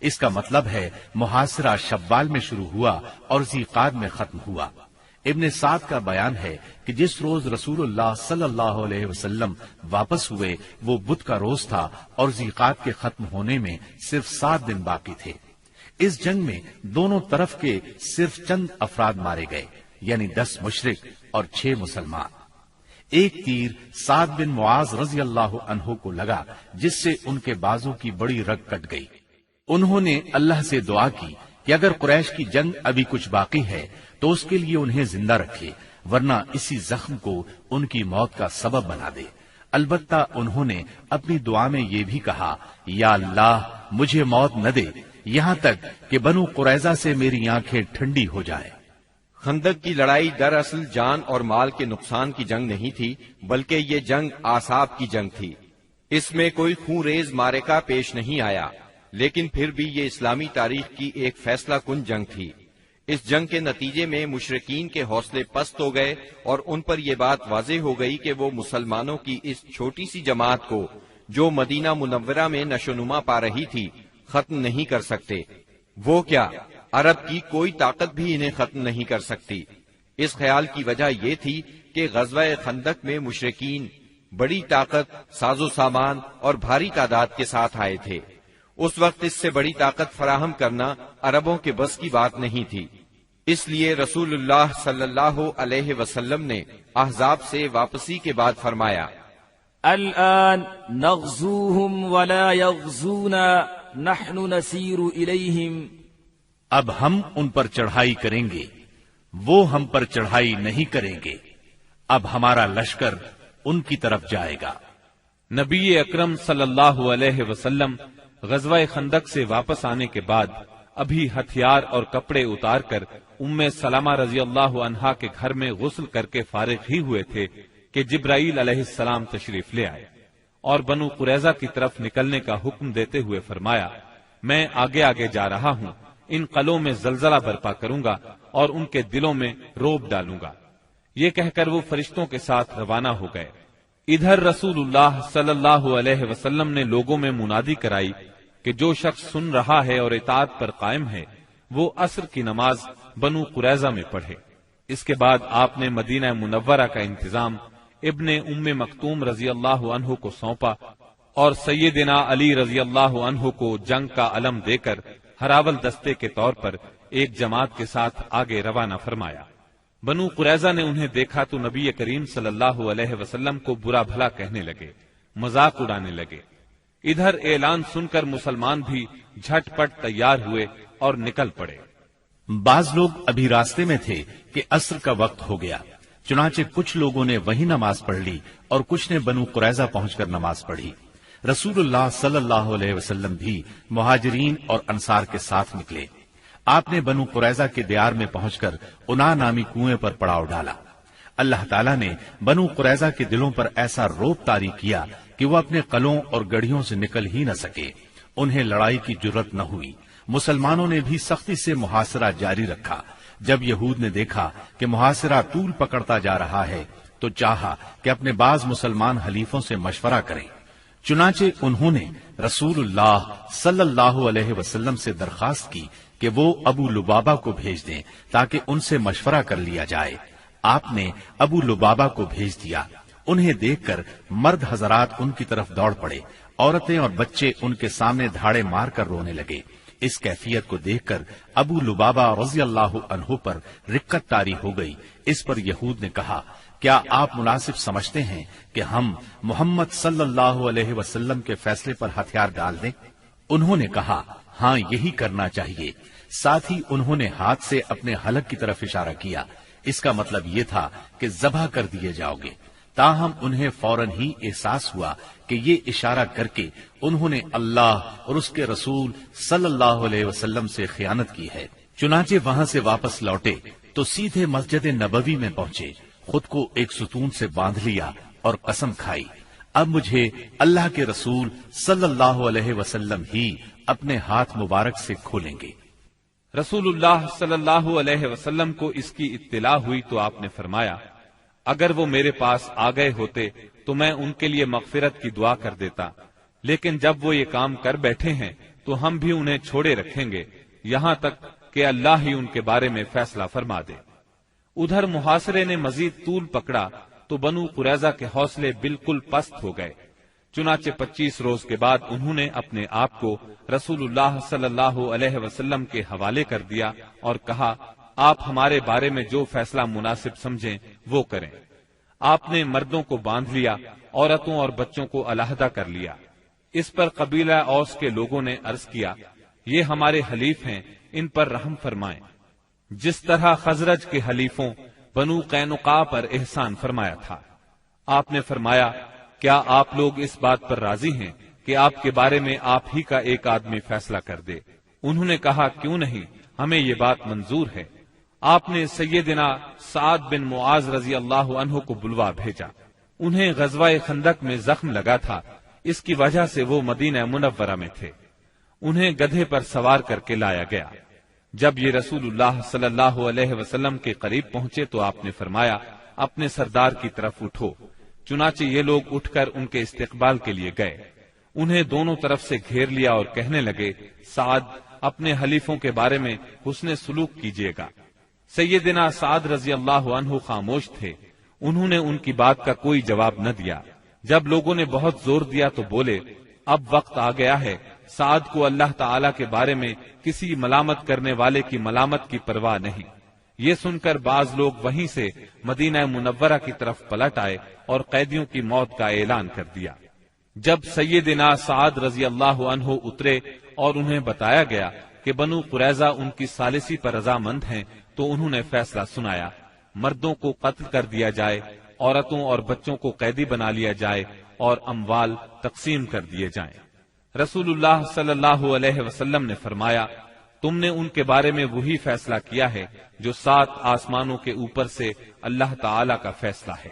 اس کا مطلب ہے محاصرہ شوال میں شروع ہوا اور ذیقعد میں ختم ہوا۔ ابن سعد کا بیان ہے کہ جس روز رسول اللہ صلی اللہ علیہ وسلم واپس ہوئے وہ بدھ کا روز تھا اور ذیقعد کے ختم ہونے میں صرف 7 دن باقی تھے۔ اس جنگ میں دونوں طرف کے صرف چند افراد مارے گئے، یعنی 10 مشرک اور 6 مسلمان۔ ایک تیر سعد بن معاذ رضی اللہ عنہ کو لگا، جس سے ان کے بازو کی بڑی رگ کٹ گئی۔ انہوں نے اللہ سے دعا کی کہ اگر قریش کی جنگ ابھی کچھ باقی ہے تو اس کے لیے انہیں زندہ رکھے، ورنہ اسی زخم کو ان کی موت کا سبب بنا دے۔ البتہ انہوں نے اپنی دعا میں یہ بھی کہا، یا اللہ مجھے موت نہ دے یہاں تک کہ بنو قریظہ سے میری آنکھیں ٹھنڈی ہو جائیں۔ خندق کی لڑائی دراصل جان اور مال کے نقصان کی جنگ نہیں تھی، بلکہ یہ جنگ اعصاب کی جنگ تھی۔ اس میں کوئی خون ریز معرکہ پیش نہیں آیا، لیکن پھر بھی یہ اسلامی تاریخ کی ایک فیصلہ کن جنگ تھی۔ اس جنگ کے نتیجے میں مشرکین کے حوصلے پست ہو گئے اور ان پر یہ بات واضح ہو گئی کہ وہ مسلمانوں کی اس چھوٹی سی جماعت کو جو مدینہ منورہ میں نشوونما پا رہی تھی ختم نہیں کر سکتے۔ وہ کیا، عرب کی کوئی طاقت بھی انہیں ختم نہیں کر سکتی۔ اس خیال کی وجہ یہ تھی کہ غزوہ خندق میں مشرکین بڑی طاقت، ساز و سامان اور بھاری تعداد کے ساتھ آئے تھے۔ اس وقت اس سے بڑی طاقت فراہم کرنا عربوں کے بس کی بات نہیں تھی، اس لیے رسول اللہ صلی اللہ علیہ وسلم نے احزاب سے واپسی کے بعد فرمایا، الآن نغزوهم ولا يغزونا نحن نسير إليهم۔ اب ہم ان پر چڑھائی کریں گے، وہ ہم پر چڑھائی نہیں کریں گے، اب ہمارا لشکر ان کی طرف جائے گا۔ نبی اکرم صلی اللہ علیہ وسلم غزوہ خندق سے واپس آنے کے بعد ابھی ہتھیار اور کپڑے اتار کر ام سلمہ رضی اللہ عنہا کے گھر میں غسل کر کے فارغ ہی ہوئے تھے کہ جبرائیل علیہ السلام تشریف لے آئے اور بنو قریظہ کی طرف نکلنے کا حکم دیتے ہوئے فرمایا، میں آگے آگے جا رہا ہوں، ان قلعوں میں زلزلہ برپا کروں گا اور ان کے دلوں میں روب ڈالوں گا۔ یہ کہہ کر وہ فرشتوں کے ساتھ روانہ ہو گئے۔ ادھر رسول اللہ صلی اللہ علیہ وسلم نے لوگوں میں منادی کرائی کہ جو شخص سن رہا ہے اور اطاعت پر قائم ہے وہ عصر کی نماز بنو قریظہ میں پڑھے۔ اس کے بعد آپ نے مدینہ منورہ کا انتظام ابن ام مکتوم رضی اللہ عنہ کو سونپا اور سیدنا علی رضی اللہ عنہ کو جنگ کا علم دے کر ہراول دستے کے طور پر ایک جماعت کے ساتھ آگے روانہ فرمایا۔ بنو قریظہ نے انہیں دیکھا تو نبی کریم صلی اللہ علیہ وسلم کو برا بھلا کہنے لگے، مذاق اڑانے لگے۔ ادھر اعلان سن کر مسلمان بھی جھٹ پٹ تیار ہوئے اور نکل پڑے۔ بعض لوگ ابھی راستے میں تھے کہ عصر کا وقت ہو گیا، چنانچہ کچھ لوگوں نے وہی نماز پڑھ لی اور کچھ نے بنو قریظہ پہنچ کر نماز پڑھی۔ رسول اللہ صلی اللہ علیہ وسلم بھی مہاجرین اور انصار کے ساتھ نکلے۔ آپ نے بنو قریظہ کے دیار میں پہنچ کر انا نامی کنویں پر پڑاؤ ڈالا۔ اللہ تعالیٰ نے بنو قریظہ کے دلوں پر ایسا روب طاری کیا کہ وہ اپنے قلعوں اور گڑھیوں سے نکل ہی نہ سکے، انہیں لڑائی کی جرت نہ ہوئی۔ مسلمانوں نے بھی سختی سے محاصرہ جاری رکھا۔ جب یہود نے دیکھا کہ محاصرہ طول پکڑتا جا رہا ہے تو چاہا کہ اپنے بعض مسلمان حلیفوں سے مشورہ کریں، چنانچہ انہوں نے رسول اللہ صلی اللہ علیہ وسلم سے درخواست کی کہ وہ ابو لبابہ کو بھیج دیں تاکہ ان سے مشورہ کر لیا جائے۔ آپ نے ابو لبابہ کو بھیج دیا۔ انہیں دیکھ کر مرد حضرات ان کی طرف دوڑ پڑے، عورتیں اور بچے ان کے سامنے دھاڑے مار کر رونے لگے۔ اس کیفیت کو دیکھ کر ابو لبابہ رضی اللہ عنہ پر رقت طاری ہو گئی۔ اس پر یہود نے کہا، کیا آپ مناسب سمجھتے ہیں کہ ہم محمد صلی اللہ علیہ وسلم کے فیصلے پر ہتھیار ڈال دیں؟ انہوں نے کہا، ہاں یہی کرنا چاہیے۔ ساتھ ہی انہوں نے ہاتھ سے اپنے حلق کی طرف اشارہ کیا۔ اس کا مطلب یہ تھا کہ ذبح کر دیے جاؤ گے۔ تاہم انہیں فوراً ہی احساس ہوا کہ یہ اشارہ کر کے انہوں نے اللہ اور اس کے رسول صلی اللہ علیہ وسلم سے خیانت کی ہے۔ چنانچہ وہاں سے واپس لوٹے تو سیدھے مسجد نبوی میں پہنچے، خود کو ایک ستون سے باندھ لیا اور قسم کھائی، اب مجھے اللہ کے رسول صلی اللہ علیہ وسلم ہی اپنے ہاتھ مبارک سے کھولیں گے۔ رسول اللہ صلی اللہ علیہ وسلم کو اس کی اطلاع ہوئی تو آپ نے فرمایا، اگر وہ میرے پاس آ گئے ہوتے تو میں ان کے لیے مغفرت کی دعا کر دیتا، لیکن جب وہ یہ کام کر بیٹھے ہیں تو ہم بھی انہیں چھوڑے رکھیں گے یہاں تک کہ اللہ ہی ان کے بارے میں فیصلہ فرما دے۔ ادھر محاصرے نے مزید طول پکڑا تو بنو قریظہ کے حوصلے بالکل پست ہو گئے۔ چنانچہ 25 روز کے بعد انہوں نے اپنے آپ کو رسول اللہ صلی اللہ علیہ وسلم کے حوالے کر دیا اور کہا، آپ ہمارے بارے میں جو فیصلہ مناسب سمجھیں وہ کریں۔ آپ نے مردوں کو باندھ لیا، عورتوں اور بچوں کو علیحدہ کر لیا۔ اس پر قبیلہ اوس کے لوگوں نے عرض کیا، یہ ہمارے حلیف ہیں، ان پر رحم فرمائیں، جس طرح خزرج کے حلیفوں بنو قینقاع پر احسان فرمایا تھا۔ آپ نے فرمایا، کیا آپ لوگ اس بات پر راضی ہیں کہ آپ کے بارے میں آپ ہی کا ایک آدمی فیصلہ کر دے؟ انہوں نے کہا، کیوں نہیں، ہمیں یہ بات منظور ہے۔ آپ نے سیدنا سعد بن معاذ رضی اللہ عنہ کو بلوا بھیجا۔ انہیں غزوہ خندق میں زخم لگا تھا، اس کی وجہ سے وہ مدینہ منورہ میں تھے۔ انہیں گدھے پر سوار کر کے لایا گیا۔ جب یہ رسول اللہ صلی اللہ علیہ وسلم کے قریب پہنچے تو آپ نے فرمایا، اپنے سردار کی طرف اٹھو۔ چنانچہ یہ لوگ اٹھ کر ان کے استقبال کے لیے گئے۔ انہیں دونوں طرف سے گھیر لیا اور کہنے لگے، سعد، اپنے حلیفوں کے بارے میں حسن سلوک کیجیے گا۔ سیدنا سعد رضی اللہ عنہ خاموش تھے، انہوں نے ان کی بات کا کوئی جواب نہ دیا۔ جب لوگوں نے بہت زور دیا تو بولے، اب وقت آ گیا ہے سعد کو اللہ تعالی کے بارے میں کسی ملامت کرنے والے کی ملامت کی پرواہ نہیں۔ یہ سن کر بعض لوگ وہیں سے مدینہ منورہ کی طرف پلٹ آئے اور قیدیوں کی موت کا اعلان کر دیا۔ جب سیدنا سعد رضی اللہ عنہ اترے اور انہیں بتایا گیا کہ بنو قریظہ ان کی ثالثی پر رضامند ہیں تو انہوں نے فیصلہ سنایا، مردوں کو قتل کر دیا جائے، عورتوں اور بچوں کو قیدی بنا لیا جائے اور اموال تقسیم کر دیے جائیں۔ رسول اللہ صلی اللہ علیہ وسلم نے فرمایا، تم نے ان کے بارے میں وہی فیصلہ کیا ہے جو 7 آسمانوں کے اوپر سے اللہ تعالی کا فیصلہ ہے۔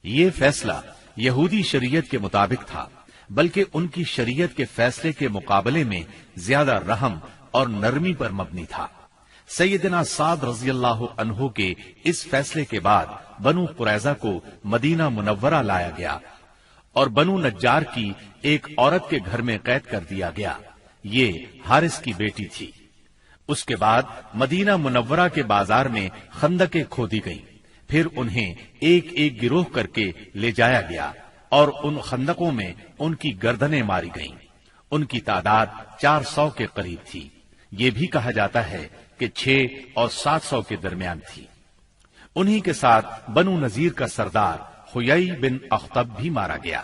یہ فیصلہ یہودی شریعت کے مطابق تھا، بلکہ ان کی شریعت کے فیصلے کے مقابلے میں زیادہ رحم اور نرمی پر مبنی تھا۔ سیدنا سعد رضی اللہ عنہ کے اس فیصلے کے بعد بنو قریظہ کو مدینہ منورہ لایا گیا اور بنو نجار کی ایک عورت کے گھر میں قید کر دیا گیا۔ یہ حارث کی بیٹی تھی۔ اس کے بعد مدینہ منورہ کے بازار میں خندقیں کھودی گئیں، پھر انہیں ایک ایک گروہ کر کے لے جایا گیا اور ان خندقوں میں ان کی گردنیں ماری گئیں۔ ان کی تعداد 400 کے قریب تھی۔ یہ بھی کہا جاتا ہے کہ 6 اور 700 کے درمیان تھی۔ انہی کے ساتھ بنو نذیر کا سردار حیی بن اخطب بھی مارا گیا۔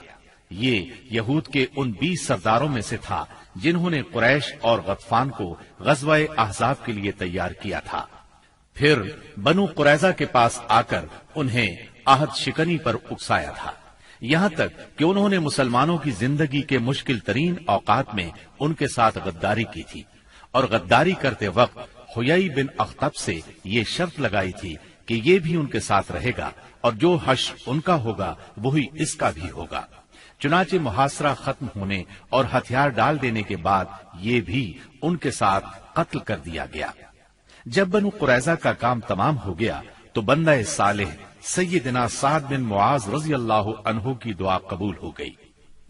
یہ یہود کے ان 20 سرداروں میں سے تھا جنہوں نے قریش اور غطفان کو غزوہ احزاب کے لیے تیار کیا تھا۔ پھر بنو قریظہ کے پاس آ کر انہیں عہد شکنی پر اکسایا تھا، یہاں تک کہ انہوں نے مسلمانوں کی زندگی کے مشکل ترین اوقات میں ان کے ساتھ غداری کی تھی، اور غداری کرتے وقت حیی بن اخطب سے یہ شرط لگائی تھی کہ یہ بھی ان کے ساتھ رہے گا اور جو حشر ان کا ہوگا وہی اس کا بھی ہوگا۔ چنانچہ محاصرہ ختم ہونے اور ہتھیار ڈال دینے کے بعد یہ بھی ان کے ساتھ قتل کر دیا گیا۔ جب بنو قریظہ کا کام تمام ہو گیا تو بندہ صالح سیدنا سعد بن معاذ رضی اللہ عنہ کی دعا قبول ہو گئی۔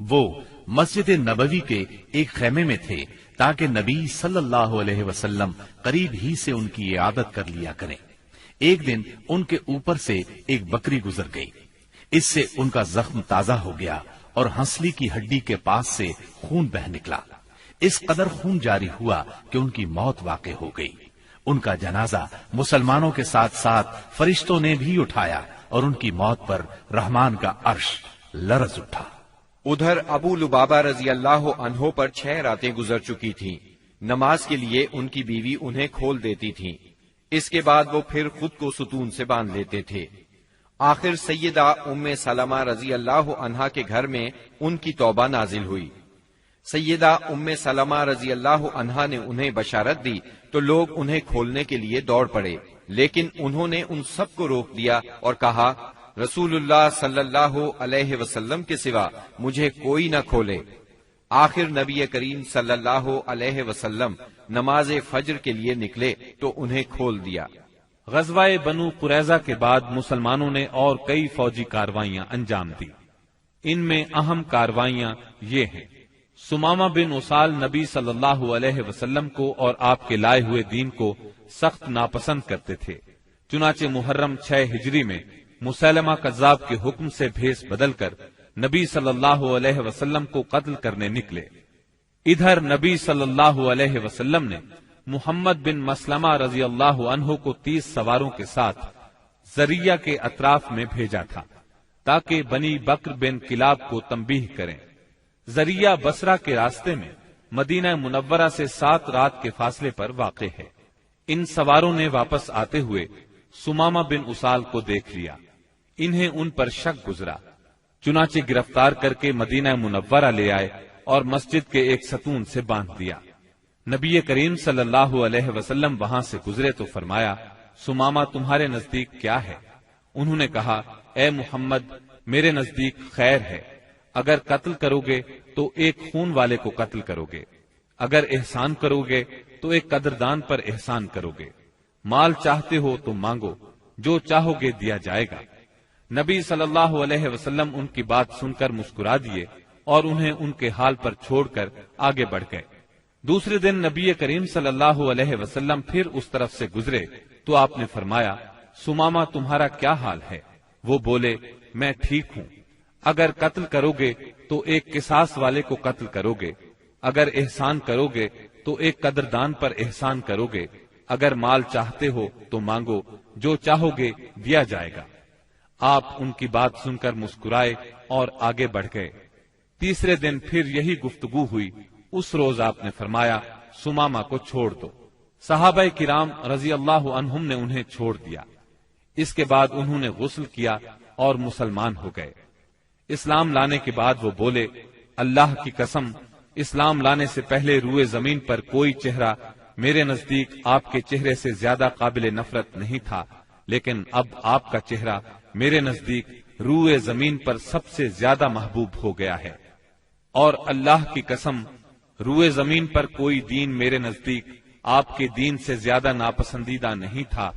وہ مسجد نبوی کے ایک خیمے میں تھے تاکہ نبی صلی اللہ علیہ وسلم قریب ہی سے ان کی عیادت کر لیا کریں۔ ایک دن ان کے اوپر سے ایک بکری گزر گئی، اس سے ان کا زخم تازہ ہو گیا اور ہنسلی کی ہڈی کے پاس سے خون بہ نکلا۔ اس قدر خون جاری ہوا کہ ان کی موت واقع ہو گئی۔ ان کا جنازہ مسلمانوں کے ساتھ ساتھ فرشتوں نے بھی اٹھایا اور ان کی موت پر رحمان کا عرش لرز اٹھا۔ ادھر ابو لبابہ رضی اللہ عنہ پر 6 راتیں گزر چکی تھیں۔ نماز کے لیے ان کی بیوی انہیں کھول دیتی تھی، اس کے بعد وہ پھر خود کو ستون سے باندھ لیتے تھے۔ آخر سیدہ ام سلمہ رضی اللہ عنہا کے گھر میں ان کی توبہ نازل ہوئی۔ سیدہ ام سلمہ رضی اللہ عنہا نے انہیں بشارت دی تو لوگ انہیں کھولنے کے لیے دوڑ پڑے، لیکن انہوں نے ان سب کو روک دیا اور کہا، رسول اللہ صلی اللہ علیہ وسلم کے سوا مجھے کوئی نہ کھولے۔ آخر نبی کریم صلی اللہ علیہ وسلم نماز فجر کے لیے نکلے تو انہیں کھول دیا۔ غزوہ بنو قریظہ کے بعد مسلمانوں نے اور کئی فوجی کاروائیاں انجام دی۔ ان میں اہم کاروائیاں یہ ہیں: سمامہ بن اسال نبی صلی اللہ علیہ وسلم کو اور آپ کے لائے ہوئے دین کو سخت ناپسند کرتے تھے، چنانچہ محرم 6 ہجری میں مسیلمہ کذاب کے حکم سے بھیس بدل کر نبی صلی اللہ علیہ وسلم کو قتل کرنے نکلے۔ ادھر نبی صلی اللہ علیہ وسلم نے محمد بن مسلمہ رضی اللہ عنہ کو 30 سواروں کے ساتھ زریہ کے اطراف میں بھیجا تھا تاکہ بنی بکر بن کلاب کو تنبیہ کریں۔ زریہ بصرہ کے راستے میں مدینہ منورہ سے 7 رات کے فاصلے پر واقع ہے۔ ان سواروں نے واپس آتے ہوئے سمامہ بن اسال کو دیکھ لیا، انہیں ان پر شک گزرا، چنانچہ گرفتار کر کے مدینہ منورہ لے آئے اور مسجد کے ایک ستون سے باندھ دیا۔ نبی کریم صلی اللہ علیہ وسلم وہاں سے گزرے تو فرمایا، سمامہ تمہارے نزدیک کیا ہے؟ انہوں نے کہا، اے محمد، میرے نزدیک خیر ہے، اگر قتل کرو گے تو ایک خون والے کو قتل کرو گے، اگر احسان کرو گے تو ایک قدردان پر احسان کرو گے، مال چاہتے ہو تو مانگو، جو چاہو گے دیا جائے گا۔ نبی صلی اللہ علیہ وسلم ان کی بات سن کر مسکرا دیے اور انہیں ان کے حال پر چھوڑ کر آگے بڑھ گئے۔ دوسرے دن نبی کریم صلی اللہ علیہ وسلم پھر اس طرف سے گزرے تو آپ نے فرمایا، سمامہ تمہارا کیا حال ہے؟ وہ بولے، میں ٹھیک ہوں، اگر قتل کرو گے تو ایک قصاص والے کو قتل کرو گے، اگر احسان کرو گے تو ایک قدردان پر احسان کرو گے، اگر مال چاہتے ہو تو مانگو، جو چاہو گے دیا جائے گا۔ آپ ان کی بات سن کر مسکرائے اور آگے بڑھ گئے۔ تیسرے دن پھر یہی گفتگو ہوئی۔ اس روز آپ نے فرمایا سمامہ کو چھوڑ دو۔ صحابہ کرام رضی اللہ عنہم نے انہیں چھوڑ دیا۔ اس کے بعد انہوں نے غسل کیا اور مسلمان ہو گئے۔ اسلام لانے کے بعد وہ بولے، اللہ کی قسم، اسلام لانے سے پہلے روئے زمین پر کوئی چہرہ میرے نزدیک آپ کے چہرے سے زیادہ قابل نفرت نہیں تھا، لیکن اب آپ کا چہرہ میرے نزدیک روئے زمین پر سب سے زیادہ محبوب ہو گیا ہے۔ اور اللہ کی قسم، روئے زمین پر کوئی دین میرے نزدیک آپ کے دین سے زیادہ ناپسندیدہ نہیں تھا،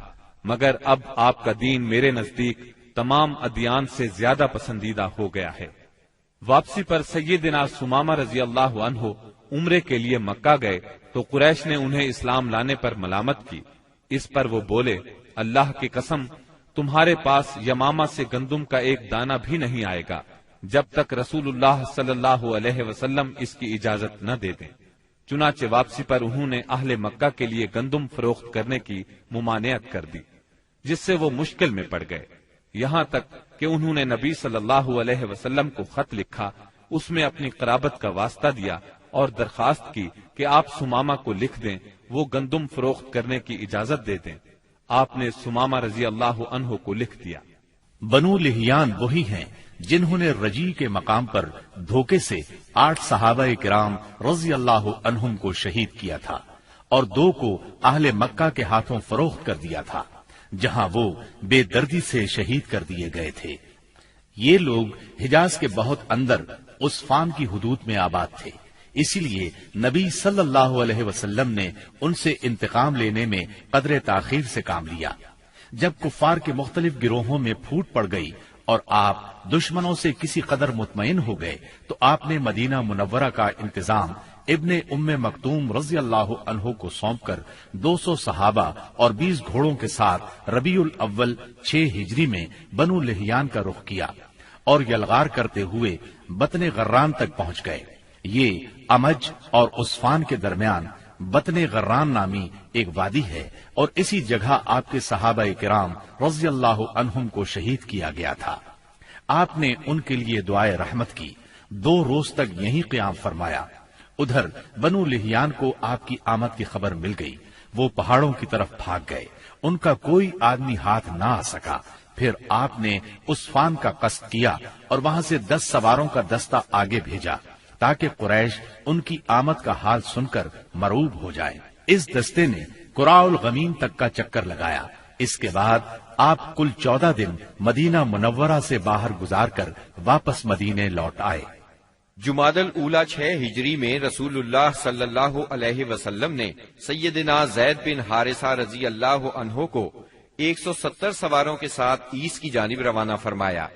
مگر اب آپ کا دین میرے نزدیک تمام ادیان سے زیادہ پسندیدہ ہو گیا ہے۔ واپسی پر سیدنا سمامہ رضی اللہ عنہ عمرے کے لیے مکہ گئے تو قریش نے انہیں اسلام لانے پر ملامت کی۔ اس پر وہ بولے، اللہ کی قسم، تمہارے پاس یمامہ سے گندم کا ایک دانہ بھی نہیں آئے گا جب تک رسول اللہ صلی اللہ علیہ وسلم اس کی اجازت نہ دے دیں۔ چنانچہ واپسی پر انہوں نے اہل مکہ کے لیے گندم فروخت کرنے کی ممانعت کر دی، جس سے وہ مشکل میں پڑ گئے، یہاں تک کہ انہوں نے نبی صلی اللہ علیہ وسلم کو خط لکھا، اس میں اپنی قرابت کا واسطہ دیا اور درخواست کی کہ آپ سمامہ کو لکھ دیں، وہ گندم فروخت کرنے کی اجازت دے دیں۔ آپ نے سمامہ رضی اللہ عنہ کو لکھ دیا۔ بنو لہیان وہی ہیں جنہوں نے رجی کے مقام پر دھوکے سے 8 صحابہ کرام رضی اللہ عنہم کو شہید کیا تھا اور 2 کو اہل مکہ کے ہاتھوں فروخت کر دیا تھا، جہاں وہ بے دردی سے شہید کر دیے گئے تھے۔ یہ لوگ حجاز کے بہت اندر عصفان کی حدود میں آباد تھے، اسی لیے نبی صلی اللہ علیہ وسلم نے ان سے انتقام لینے میں قدر تاخیر سے کام لیا۔ جب کفار کے مختلف گروہوں میں پھوٹ پڑ گئی اور آپ دشمنوں سے کسی قدر مطمئن ہو گئے تو آپ نے مدینہ منورہ کا انتظام ابن ام مکتوم رضی اللہ عنہ کو سونپ کر 200 صحابہ اور 20 گھوڑوں کے ساتھ ربیع الاول 6 ہجری میں بنو لہیان کا رخ کیا اور یلغار کرتے ہوئے بطن غران تک پہنچ گئے۔ یہ امج اور عصفان کے درمیان بطن غران نامی ایک وادی ہے اور اسی جگہ آپ کے صحابہ کرام رضی اللہ عنہم کو شہید کیا گیا تھا۔ آپ نے ان کے لیے دعائے رحمت کی، 2 روز تک یہیں قیام فرمایا۔ ادھر بنو لہیان کو آپ کی آمد کی خبر مل گئی، وہ پہاڑوں کی طرف بھاگ گئے، ان کا کوئی آدمی ہاتھ نہ آ سکا۔ پھر آپ نے عصفان کا قصد کیا اور وہاں سے 10 سواروں کا دستہ آگے بھیجا تاکہ قریش ان کی آمد کا حال سن کر مرعوب ہو جائے۔ اس دستے نے قراء الغمیم تک کا چکر لگایا۔ اس کے بعد آپ کل 14 دن مدینہ منورہ سے باہر گزار کر واپس مدینے لوٹ آئے۔ جمادی الاولیٰ 6 ہجری میں رسول اللہ صلی اللہ علیہ وسلم نے سیدنا زید بن حارثہ رضی اللہ عنہ کو 170 سواروں کے ساتھ عیس کی جانب روانہ فرمایا۔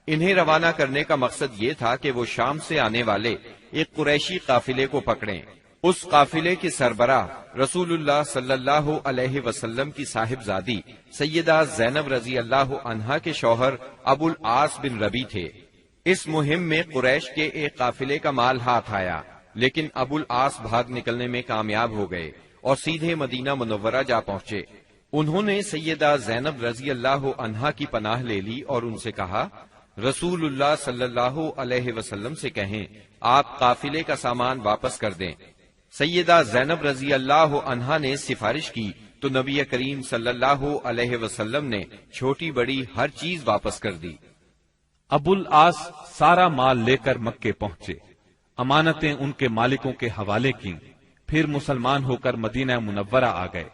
انہیں روانہ کرنے کا مقصد یہ تھا کہ وہ شام سے آنے والے ایک قریشی قافلے کو پکڑیں۔ اس قافلے کے سربراہ رسول اللہ صلی اللہ علیہ وسلم کی صاحبزادی سیدہ زینب رضی اللہ عنہا کے شوہر ابو العاص بن ربی تھے۔ اس مہم میں قریش کے ایک قافلے کا مال ہاتھ آیا، لیکن ابو العاص بھاگ نکلنے میں کامیاب ہو گئے اور سیدھے مدینہ منورہ جا پہنچے۔ انہوں نے سیدہ زینب رضی اللہ عنہا کی پناہ لے لی اور ان سے کہا، رسول اللہ صلی اللہ علیہ وسلم سے کہیں آپ قافلے کا سامان واپس کر دیں۔ سیدہ زینب رضی اللہ عنہا نے سفارش کی تو نبی کریم صلی اللہ علیہ وسلم نے چھوٹی بڑی ہر چیز واپس کر دی۔ ابو العاص سارا مال لے کر مکے پہنچے، امانتیں ان کے مالکوں کے حوالے کی، پھر مسلمان ہو کر مدینہ منورہ آ گئے۔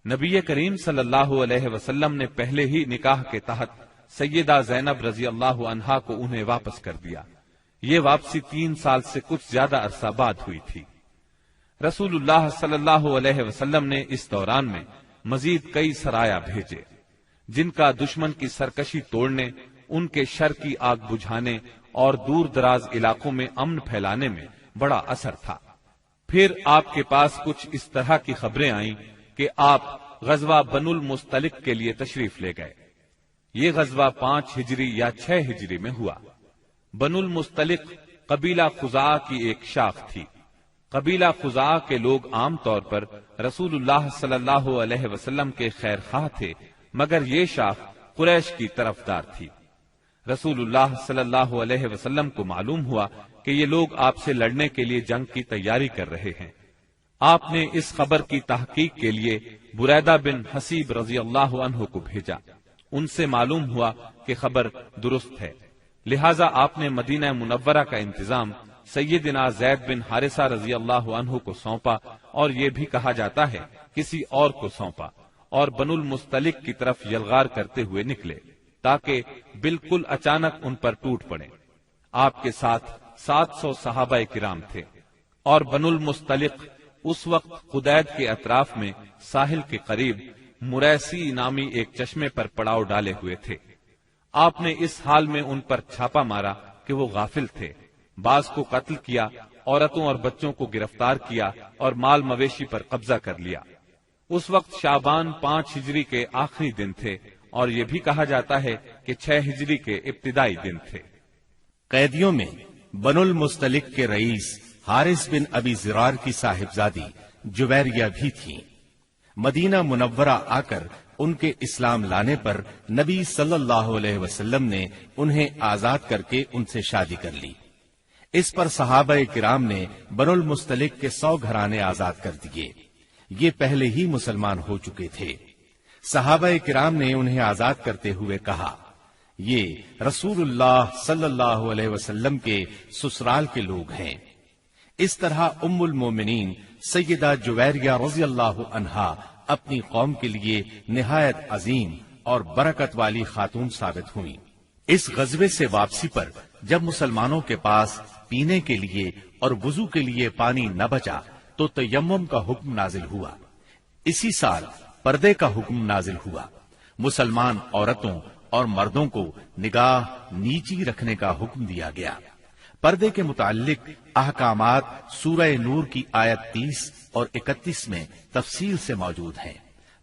نبی کریم صلی اللہ علیہ وسلم نے پہلے ہی نکاح کے تحت سیدہ زینب رضی اللہ عنہا کو انہیں واپس کر دیا۔ یہ واپسی 3 سال سے کچھ زیادہ عرصہ بعد ہوئی تھی۔ رسول اللہ صلی اللہ علیہ وسلم نے اس دوران میں مزید کئی سرایا بھیجے، جن کا دشمن کی سرکشی توڑنے، ان کے شر کی آگ بجھانے اور دور دراز علاقوں میں امن پھیلانے میں بڑا اثر تھا۔ پھر آپ کے پاس کچھ اس طرح کی خبریں آئیں کہ آپ غزوہ بنو المستلق کے لیے تشریف لے گئے۔ یہ غزوہ 5 ہجری یا 6 ہجری میں ہوا۔ بنو المستلق قبیلہ خزاعہ کی ایک شاخ تھی۔ قبیلہ خزاعہ کے لوگ عام طور پر رسول اللہ صلی اللہ علیہ وسلم کے خیر خواہ تھے، مگر یہ شاخ قریش کی طرفدار تھی۔ رسول اللہ صلی اللہ علیہ وسلم کو معلوم ہوا کہ یہ لوگ آپ سے لڑنے کے لیے جنگ کی تیاری کر رہے ہیں۔ آپ نے اس خبر کی تحقیق کے لیے بریدہ بن حسیب رضی اللہ عنہ کو بھیجا۔ ان سے معلوم ہوا کہ خبر درست ہے، لہذا آپ نے مدینہ منورہ کا انتظام سیدنا زید بن حارثہ رضی اللہ عنہ کو سونپا، اور یہ بھی کہا جاتا ہے کسی اور کو سونپا، اور بنو المستلق کی طرف یلغار کرتے ہوئے نکلے تاکہ بالکل اچانک ان پر ٹوٹ پڑے۔ آپ کے ساتھ 700 صحابہ کرام تھے، اور بنو المستلق اس وقت قدید کے اطراف میں ساحل کے قریب مریسی نامی ایک چشمے پر پڑاؤ ڈالے ہوئے تھے۔ آپ نے اس حال میں ان پر چھاپا مارا کہ وہ غافل تھے، بعض کو قتل کیا، عورتوں اور بچوں کو گرفتار کیا اور مال مویشی پر قبضہ کر لیا۔ اس وقت شعبان 5 ہجری کے آخری دن تھے، اور یہ بھی کہا جاتا ہے کہ 6 ہجری کے ابتدائی دن تھے۔ قیدیوں میں بنو المستلق کے رئیس حارث بن ابی زرار کی صاحبزادی جویریہ بھی تھی۔ مدینہ منورہ آ کر ان کے اسلام لانے پر نبی صلی اللہ علیہ وسلم نے انہیں آزاد کر کے ان سے شادی کر لی۔ اس پر صحابہ کرام نے بنو المستلق کے 100 گھرانے آزاد کر دیے۔ یہ پہلے ہی مسلمان ہو چکے تھے۔ صحابہ کرام نے انہیں آزاد کرتے ہوئے کہا، یہ رسول اللہ صلی اللہ علیہ وسلم کے سسرال کے لوگ ہیں۔ اس طرح ام المومنین سیدہ جویریہ رضی اللہ عنہا اپنی قوم کے لیے نہایت عظیم اور برکت والی خاتون ثابت ہوئی۔ اس غزوے سے واپسی پر جب مسلمانوں کے پاس پینے کے لیے اور وضو کے لیے پانی نہ بچا تو تیمم کا حکم نازل ہوا۔ اسی سال پردے کا حکم نازل ہوا۔ مسلمان عورتوں اور مردوں کو نگاہ نیچی رکھنے کا حکم دیا گیا۔ پردے کے متعلق احکامات سورہ نور کی آیت 30 اور 31 میں تفصیل سے موجود ہیں۔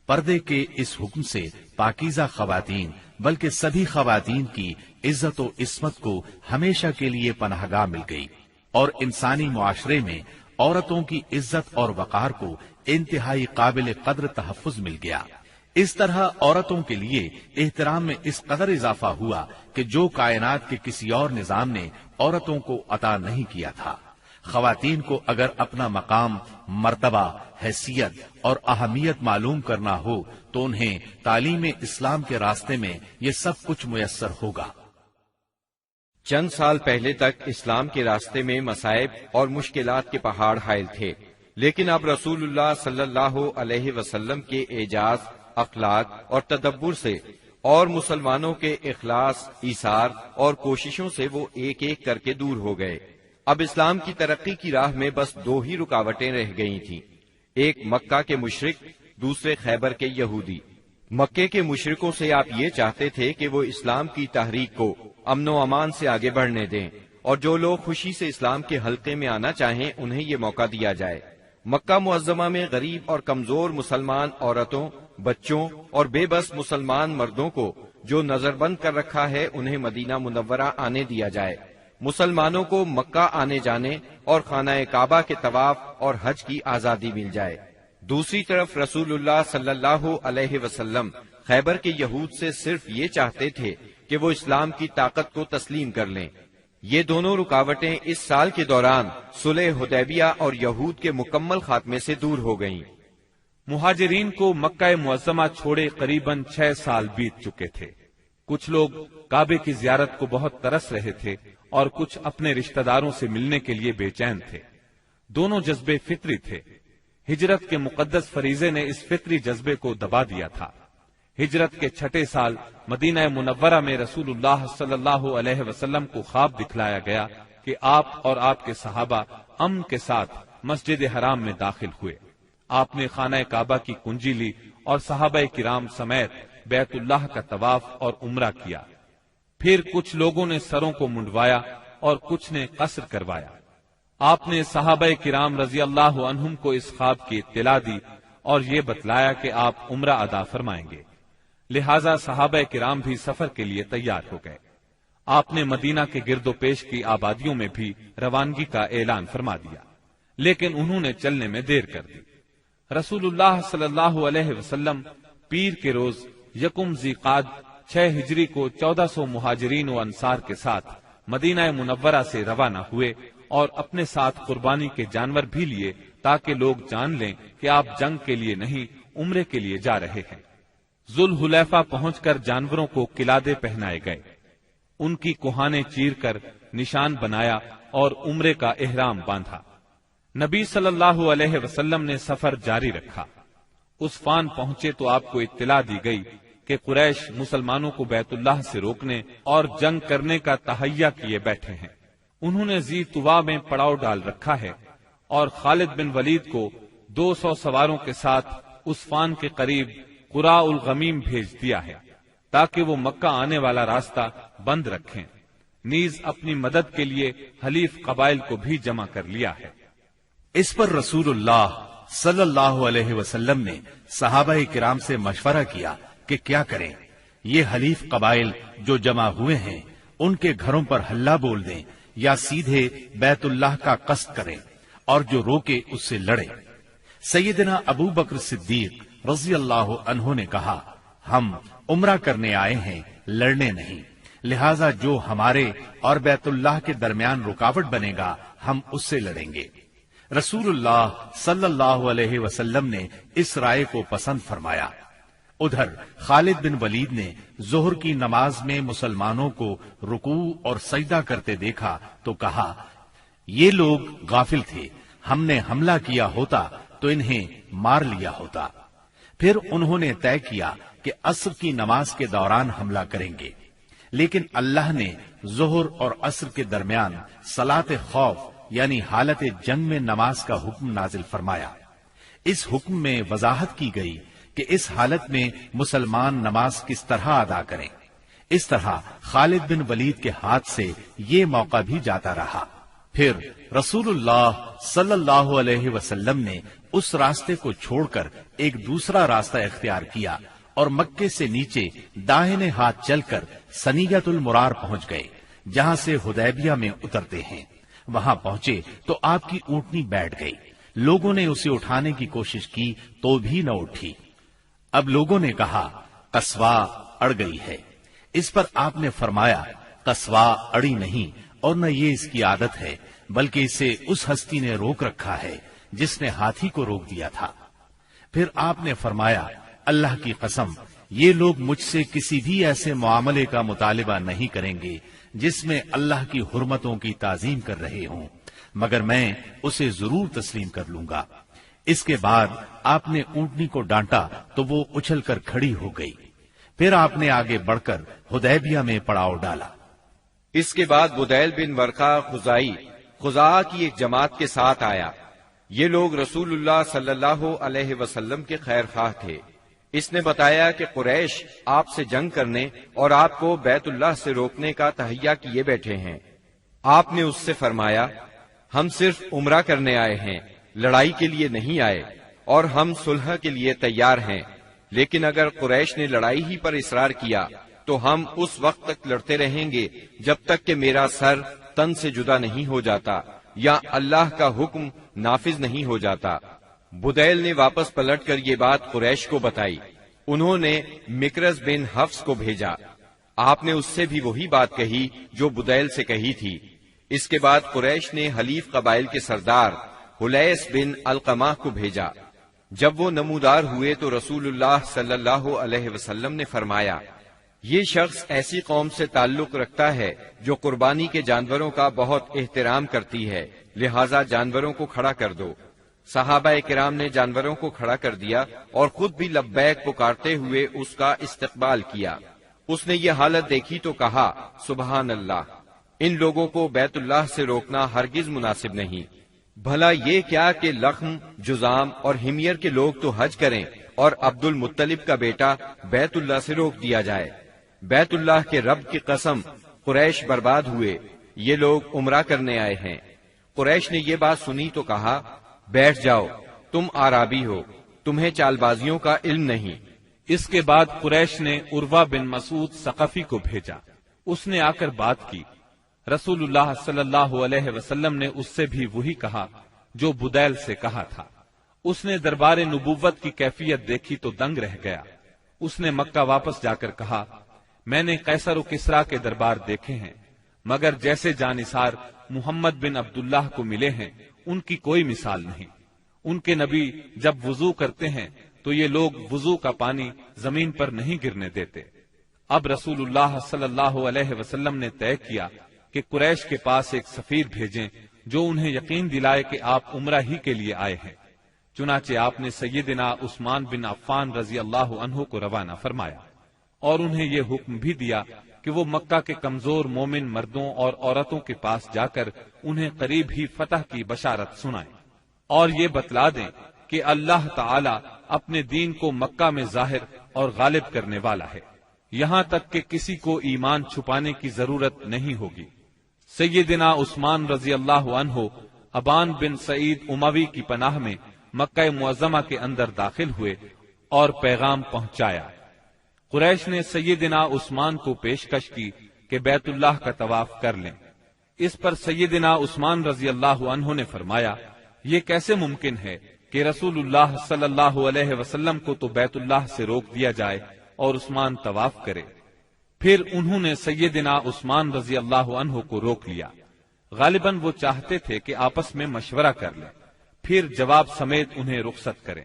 پردے کے اس حکم سے پاکیزہ خواتین بلکہ سبھی خواتین کی عزت و عصمت کو ہمیشہ کے لیے پناہ گاہ مل گئی، اور انسانی معاشرے میں عورتوں کی عزت اور وقار کو انتہائی قابل قدر تحفظ مل گیا۔ اس طرح عورتوں کے لیے احترام میں اس قدر اضافہ ہوا کہ جو کائنات کے کسی اور نظام نے عورتوں کو عطا نہیں کیا تھا۔ خواتین کو اگر اپنا مقام، مرتبہ، حیثیت اور اہمیت معلوم کرنا ہو تو انہیں تعلیم اسلام کے راستے میں یہ سب کچھ میسر ہوگا۔ چند سال پہلے تک اسلام کے راستے میں مصائب اور مشکلات کے پہاڑ حائل تھے، لیکن اب رسول اللہ صلی اللہ علیہ وسلم کے اعجاز، اخلاق اور تدبر سے اور مسلمانوں کے اخلاص، ایثار اور کوششوں سے وہ ایک ایک کر کے دور ہو گئے۔ اب اسلام کی ترقی کی راہ میں بس 2 ہی رکاوٹیں رہ گئی تھیں، ایک مکہ کے مشرک، دوسرے خیبر کے یہودی۔ مکے کے مشرکوں سے آپ یہ چاہتے تھے کہ وہ اسلام کی تحریک کو امن و امان سے آگے بڑھنے دیں، اور جو لوگ خوشی سے اسلام کے حلقے میں آنا چاہیں انہیں یہ موقع دیا جائے۔ مکہ معظمہ میں غریب اور کمزور مسلمان عورتوں، بچوں اور بے بس مسلمان مردوں کو جو نظر بند کر رکھا ہے انہیں مدینہ منورہ آنے دیا جائے۔ مسلمانوں کو مکہ آنے جانے اور خانہ کعبہ کے طواف اور حج کی آزادی مل جائے۔ دوسری طرف رسول اللہ صلی اللہ علیہ وسلم خیبر کے یہود سے صرف یہ چاہتے تھے کہ وہ اسلام کی طاقت کو تسلیم کر لیں۔ یہ دونوں رکاوٹیں اس سال کے دوران صلح حدیبیہ اور یہود کے مکمل خاتمے سے دور ہو گئیں۔ مہاجرین کو مکہ معظمہ چھوڑے قریباً 6 سال بیت چکے تھے۔ کچھ لوگ کعبے کی زیارت کو بہت ترس رہے تھے اور کچھ اپنے رشتہ داروں سے ملنے کے لیے بے چین تھے۔ دونوں جذبے فطری تھے۔ ہجرت کے مقدس فریضے نے اس فطری جذبے کو دبا دیا تھا۔ ہجرت کے 6 سال مدینہ منورہ میں رسول اللہ صلی اللہ علیہ وسلم کو خواب دکھلایا گیا کہ آپ اور آپ کے صحابہ امن کے ساتھ مسجد حرام میں داخل ہوئے۔ آپ نے خانہ کعبہ کی کنجی لی اور صحابہ کرام سمیت بیت اللہ کا طواف اور عمرہ کیا۔ پھر کچھ لوگوں نے سروں کو منڈوایا اور کچھ نے قصر کروایا۔ آپ نے صحابہ کرام رضی اللہ عنہم کو اس خواب کی اطلاع دی اور یہ بتلایا کہ آپ عمرہ ادا فرمائیں گے، لہذا صحابہ کرام بھی سفر کے لیے تیار ہو گئے۔ آپ نے مدینہ کے گرد و پیش کی آبادیوں میں بھی روانگی کا اعلان فرما دیا۔ لیکن انہوں نے چلنے میں دیر کر دی۔ رسول اللہ صلی اللہ علیہ وسلم پیر کے روز یکم ذیقعد 6 ہجری کو 1400 مہاجرین و انصار کے ساتھ مدینہ منورہ سے روانہ ہوئے اور اپنے ساتھ قربانی کے جانور بھی لیے تاکہ لوگ جان لیں کہ آپ جنگ کے لیے نہیں عمرے کے لیے جا رہے ہیں۔ ذوالحلیفہ پہنچ کر جانوروں کو قلادے پہنائے گئے، ان کی کوہانے چیر کر نشان بنایا اور عمرے کا احرام باندھا۔ نبی صلی اللہ علیہ وسلم نے سفر جاری رکھا۔ عسفان پہنچے تو آپ کو اطلاع دی گئی کہ قریش مسلمانوں کو بیت اللہ سے روکنے اور جنگ کرنے کا تہیہ کیے بیٹھے ہیں۔ انہوں نے ذی طوا میں پڑاؤ ڈال رکھا ہے اور خالد بن ولید کو 200 سواروں کے ساتھ عسفان کے قریب قراء الغمیم بھیج دیا ہے تاکہ وہ مکہ آنے والا راستہ بند رکھیں۔ نیز اپنی مدد کے لیے حلیف قبائل کو بھی جمع کر لیا ہے۔ اس پر رسول اللہ صلی اللہ علیہ وسلم نے صحابہ کرام سے مشورہ کیا کہ کیا کریں۔ یہ حلیف قبائل جو جمع ہوئے ہیں ان کے گھروں پر ہلہ بول دیں یا سیدھے بیت اللہ کا قصد کریں اور جو روکے اس سے لڑے۔ سیدنا ابو بکر صدیق رضی اللہ عنہ نے کہا، ہم عمرہ کرنے آئے ہیں، لڑنے نہیں، لہذا جو ہمارے اور بیت اللہ کے درمیان رکاوٹ بنے گا ہم اس سے لڑیں گے۔ رسول اللہ صلی اللہ علیہ وسلم نے اس رائے کو پسند فرمایا۔ ادھر خالد بن ولید نے ظہر کی نماز میں مسلمانوں کو رکوع اور سجدہ کرتے دیکھا تو کہا، یہ لوگ غافل تھے، ہم نے حملہ کیا ہوتا تو انہیں مار لیا ہوتا۔ پھر انہوں نے طے کیا کہ عصر کی نماز کے دوران حملہ کریں گے، لیکن اللہ نے ظہر اور عصر کے درمیان صلاۃ خوف یعنی حالت جنگ میں نماز کا حکم نازل فرمایا۔ اس حکم میں وضاحت کی گئی کہ اس حالت میں مسلمان نماز کس طرح ادا کریں۔ اس طرح خالد بن ولید کے ہاتھ سے یہ موقع بھی جاتا رہا۔ پھر رسول اللہ صلی اللہ علیہ وسلم نے اس راستے کو چھوڑ کر ایک دوسرا راستہ اختیار کیا اور مکے سے نیچے داہنے ہاتھ چل کر سنیت المرار پہنچ گئے، جہاں سے حدیبیہ میں اترتے ہیں۔ وہاں پہنچے تو آپ کی اونٹنی بیٹھ گئی، لوگوں نے اسے اٹھانے کی کوشش کی تو بھی نہ اٹھی۔ اب لوگوں نے کہا، قصوا اڑ گئی ہے۔ اس پر آپ نے فرمایا، قصوا اڑی نہیں اور نہ یہ اس کی عادت ہے، بلکہ اسے اس ہستی نے روک رکھا ہے جس نے ہاتھی کو روک دیا تھا۔ پھر آپ نے فرمایا، اللہ کی قسم، یہ لوگ مجھ سے کسی بھی ایسے معاملے کا مطالبہ نہیں کریں گے جس میں اللہ کی حرمتوں کی تعظیم کر رہے ہوں، مگر میں اسے ضرور تسلیم کر لوں گا۔ اس کے بعد آپ نے اونٹنی کو ڈانٹا تو وہ اچھل کر کھڑی ہو گئی۔ پھر آپ نے آگے بڑھ کر حدیبیہ میں پڑاؤ ڈالا۔ اس کے بعد بدیل بن ورقہ خزائی خزاعہ کی ایک جماعت کے ساتھ آیا۔ یہ لوگ رسول اللہ صلی اللہ علیہ وسلم کے خیر خواہ تھے۔ اس نے بتایا کہ قریش آپ سے جنگ کرنے اور آپ کو بیت اللہ سے روکنے کا تہیہ کیے بیٹھے ہیں۔ آپ نے اس سے فرمایا، ہم صرف عمرہ کرنے آئے ہیں، لڑائی کے لیے نہیں آئے، اور ہم صلح کے لیے تیار ہیں، لیکن اگر قریش نے لڑائی ہی پر اصرار کیا تو ہم اس وقت تک لڑتے رہیں گے جب تک کہ میرا سر تن سے جدا نہیں ہو جاتا یا اللہ کا حکم نافذ نہیں ہو جاتا۔ بدیل نے واپس پلٹ کر یہ بات قریش کو بتائی۔ انہوں نے مکرز بن حفص کو بھیجا۔ آپ نے اس سے بھی وہی بات کہی جو بدیل سے کہی تھی۔ اس کے بعد قریش نے حلیف قبائل کے سردار حلیس بن علقمہ کو بھیجا۔ جب وہ نمودار ہوئے تو رسول اللہ صلی اللہ علیہ وسلم نے فرمایا، یہ شخص ایسی قوم سے تعلق رکھتا ہے جو قربانی کے جانوروں کا بہت احترام کرتی ہے، لہذا جانوروں کو کھڑا کر دو۔ صحابہ کرام نے جانوروں کو کھڑا کر دیا اور خود بھی لبیک پکارتے ہوئے اس کا استقبال کیا۔ اس نے یہ حالت دیکھی تو کہا، سبحان اللہ، ان لوگوں کو بیت اللہ سے روکنا ہرگز مناسب نہیں۔ بھلا یہ کیا کہ لخم، جزام اور حمیر کے لوگ تو حج کریں اور عبد المطلب کا بیٹا بیت اللہ سے روک دیا جائے۔ بیت اللہ کے رب کی قسم، قریش برباد ہوئے، یہ لوگ عمرہ کرنے آئے ہیں۔ قریش نے یہ بات سنی تو کہا، بیٹھ جاؤ، تم اعرابی ہو، تمہیں چال بازیوں کا علم نہیں۔ اس کے بعد قریش نے عروہ بن مسعود ثقفی کو بھیجا۔ اس نے آ کر بات کی۔ رسول اللہ صلی اللہ علیہ وسلم نے اس سے بھی وہی کہا جو بدیل سے کہا تھا۔ اس نے دربار نبوت کی کیفیت دیکھی تو دنگ رہ گیا۔ اس نے مکہ واپس جا کر کہا، میں نے قیصر و کسریٰ کے دربار دیکھے ہیں، مگر جیسے جانثار محمد بن عبداللہ کو ملے ہیں ان کی کوئی مثال نہیں۔ ان کے نبی جب وضو کرتے ہیں تو یہ لوگ وضو کا پانی زمین پر نہیں گرنے دیتے۔ اب رسول اللہ صلی اللہ علیہ وسلم نے طے کیا کہ قریش کے پاس ایک سفیر بھیجیں جو انہیں یقین دلائے کہ آپ عمرہ ہی کے لیے آئے ہیں۔ چنانچہ آپ نے سیدنا عثمان بن عفان رضی اللہ عنہ کو روانہ فرمایا اور انہیں یہ حکم بھی دیا کہ وہ مکہ کے کمزور مومن مردوں اور عورتوں کے پاس جا کر انہیں قریب ہی فتح کی بشارت سنائیں اور یہ بتلا دیں کہ اللہ تعالی اپنے دین کو مکہ میں ظاہر اور غالب کرنے والا ہے، یہاں تک کہ کسی کو ایمان چھپانے کی ضرورت نہیں ہوگی۔ سیدنا عثمان رضی اللہ عنہ ابان بن سعید اموی کی پناہ میں مکہ معظمہ کے اندر داخل ہوئے اور پیغام پہنچایا۔ قریش نے سیدنا عثمان کو پیشکش کی کہ بیت اللہ کا طواف کر لیں۔ اس پر سیدنا عثمان رضی اللہ عنہ نے فرمایا، یہ کیسے ممکن ہے کہ رسول اللہ صلی اللہ علیہ وسلم کو تو بیت اللہ سے روک دیا جائے اور عثمان طواف کرے۔ پھر انہوں نے سیدنا عثمان رضی اللہ عنہ کو روک لیا۔ غالباً وہ چاہتے تھے کہ آپس میں مشورہ کر لیں، پھر جواب سمیت انہیں رخصت کریں،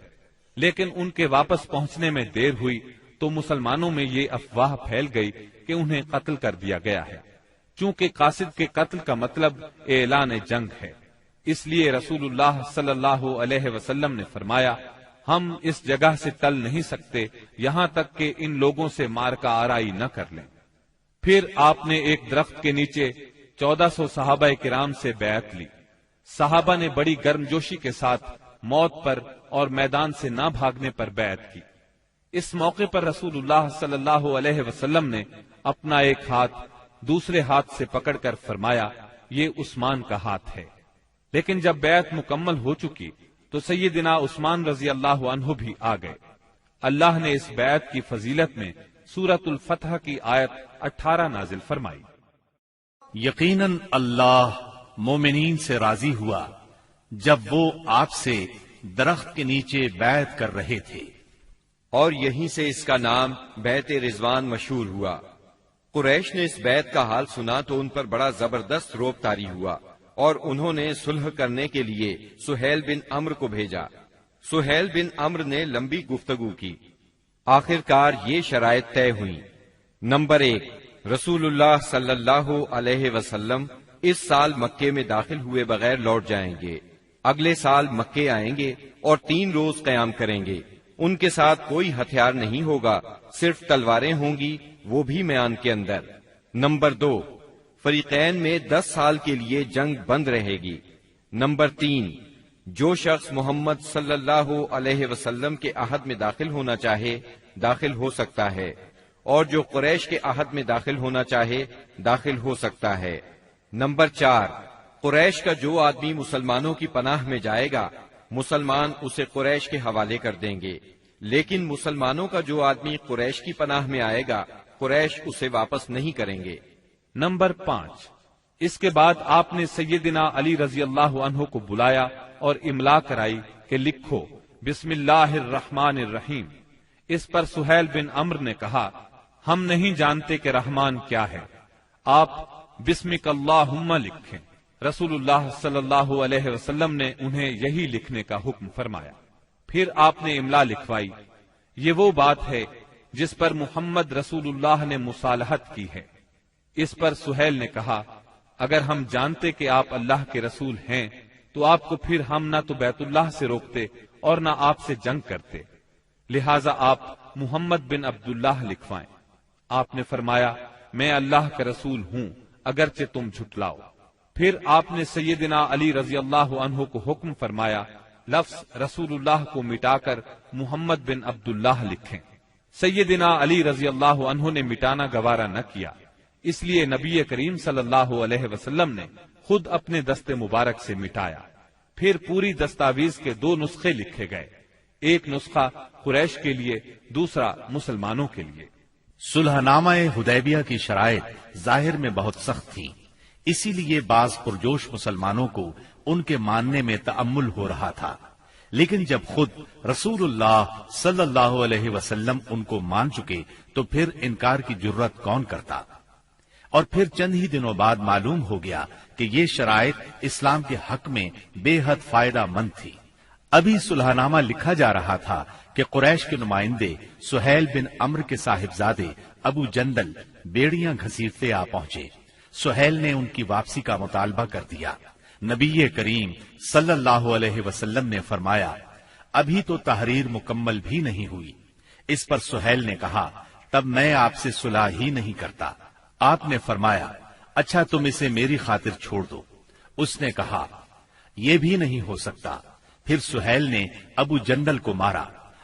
لیکن ان کے واپس پہنچنے میں دیر ہوئی تو مسلمانوں میں یہ افواہ پھیل گئی کہ انہیں قتل کر دیا گیا ہے۔ چونکہ قاصد کے قتل کا مطلب اعلان جنگ ہے، اس لیے رسول اللہ صلی اللہ علیہ وسلم نے فرمایا، ہم اس جگہ سے ٹل نہیں سکتے یہاں تک کہ ان لوگوں سے مارکہ آرائی نہ کر لیں۔ پھر آپ نے ایک درخت کے نیچے 1400 صحابہ کرام سے بیعت لی۔ صحابہ نے بڑی گرمجوشی کے ساتھ موت پر اور میدان سے نہ بھاگنے پر بیعت کی۔ اس موقع پر رسول اللہ صلی اللہ علیہ وسلم نے اپنا ایک ہاتھ دوسرے ہاتھ سے پکڑ کر فرمایا، یہ عثمان کا ہاتھ ہے۔ لیکن جب بیعت مکمل ہو چکی تو سیدنا عثمان رضی اللہ عنہ بھی آ گئے۔ اللہ نے اس بیعت کی فضیلت میں سورۃ الفتح کی آیت 18 نازل فرمائی۔ یقیناً اللہ مومنین سے راضی ہوا جب وہ آپ سے درخت کے نیچے بیعت کر رہے تھے، اور یہیں سے اس کا نام بیعت رضوان مشہور ہوا۔ قریش نے اس بیعت کا حال سنا تو ان پر بڑا زبردست رعب طاری ہوا اور انہوں نے صلح کرنے کے لیے سہیل بن عمرو کو بھیجا۔ سہیل بن عمرو نے لمبی گفتگو کی۔ آخر کار یہ شرائط طے ہوئیں۔ نمبر 1، رسول اللہ صلی اللہ علیہ وسلم اس سال مکے میں داخل ہوئے بغیر لوٹ جائیں گے، اگلے سال مکے آئیں گے اور 3 روز قیام کریں گے۔ ان کے ساتھ کوئی ہتھیار نہیں ہوگا، صرف تلواریں ہوں گی، وہ بھی میان کے اندر۔ نمبر 2، فریقین میں 10 سال کے لیے جنگ بند رہے گی۔ نمبر 3، جو شخص محمد صلی اللہ علیہ وسلم کے عہد میں داخل ہونا چاہے داخل ہو سکتا ہے، اور جو قریش کے عہد میں داخل ہونا چاہے داخل ہو سکتا ہے۔ نمبر 4، قریش کا جو آدمی مسلمانوں کی پناہ میں جائے گا مسلمان اسے قریش کے حوالے کر دیں گے، لیکن مسلمانوں کا جو آدمی قریش کی پناہ میں آئے گا قریش اسے واپس نہیں کریں گے۔ نمبر 5، اس کے بعد آپ نے سیدنا علی رضی اللہ عنہ کو بلایا اور املا کرائی کہ لکھو بسم اللہ الرحمن الرحیم۔ اس پر سہیل بن عمرو نے کہا، ہم نہیں جانتے کہ رحمان کیا ہے، آپ بسمک اللہم لکھیں۔ رسول اللہ صلی اللہ علیہ وسلم نے انہیں یہی لکھنے کا حکم فرمایا۔ پھر آپ نے املا لکھوائی، یہ وہ بات ہے جس پر محمد رسول اللہ نے مصالحت کی ہے۔ اس پر سہیل نے کہا، اگر ہم جانتے کہ آپ اللہ کے رسول ہیں تو آپ کو پھر ہم نہ تو بیت اللہ سے روکتے اور نہ آپ سے جنگ کرتے، لہذا آپ محمد بن عبداللہ لکھوائیں۔ آپ نے فرمایا، میں اللہ کا رسول ہوں اگرچہ تم جھٹلاؤ۔ پھر آپ نے سیدنا علی رضی اللہ عنہ کو حکم فرمایا، لفظ رسول اللہ کو مٹا کر محمد بن عبداللہ لکھیں۔ سیدنا علی رضی اللہ عنہ نے مٹانا گوارا نہ کیا، اس لیے نبی کریم صلی اللہ علیہ وسلم نے خود اپنے دست مبارک سے مٹایا۔ پھر پوری دستاویز کے 2 نسخے لکھے گئے، ایک نسخہ قریش کے لیے، دوسرا مسلمانوں کے لیے۔ صلح نامہ حدیبیہ کی شرائط ظاہر میں بہت سخت تھی، اسی لیے بعض پرجوش مسلمانوں کو ان کے ماننے میں تأمل ہو رہا تھا، لیکن جب خود رسول اللہ صلی اللہ علیہ وسلم ان کو مان چکے تو پھر انکار کی جرت کون کرتا؟ اور پھر چند ہی دنوں بعد معلوم ہو گیا کہ یہ شرائط اسلام کے حق میں بے حد فائدہ مند تھی۔ ابھی صلح نامہ لکھا جا رہا تھا کہ قریش کے نمائندے سہیل بن عمرو کے صاحبزادے ابو جندل بیڑیاں گھسیٹتے آ پہنچے۔ سہیل نے ان کی واپسی کا مطالبہ کر دیا۔ نبی کریم صلی اللہ علیہ وسلم نے فرمایا، ابھی تو تحریر مکمل بھی نہیں ہوئی۔ اس پر سہیل نے کہا، تب میں آپ سے صلح ہی نہیں کرتا۔ آپ نے فرمایا، اچھا تم اسے میری خاطر چھوڑ دو۔ اس نے کہا، یہ بھی نہیں ہو سکتا۔ پھر سہیل نے ابو جندل کو مارا۔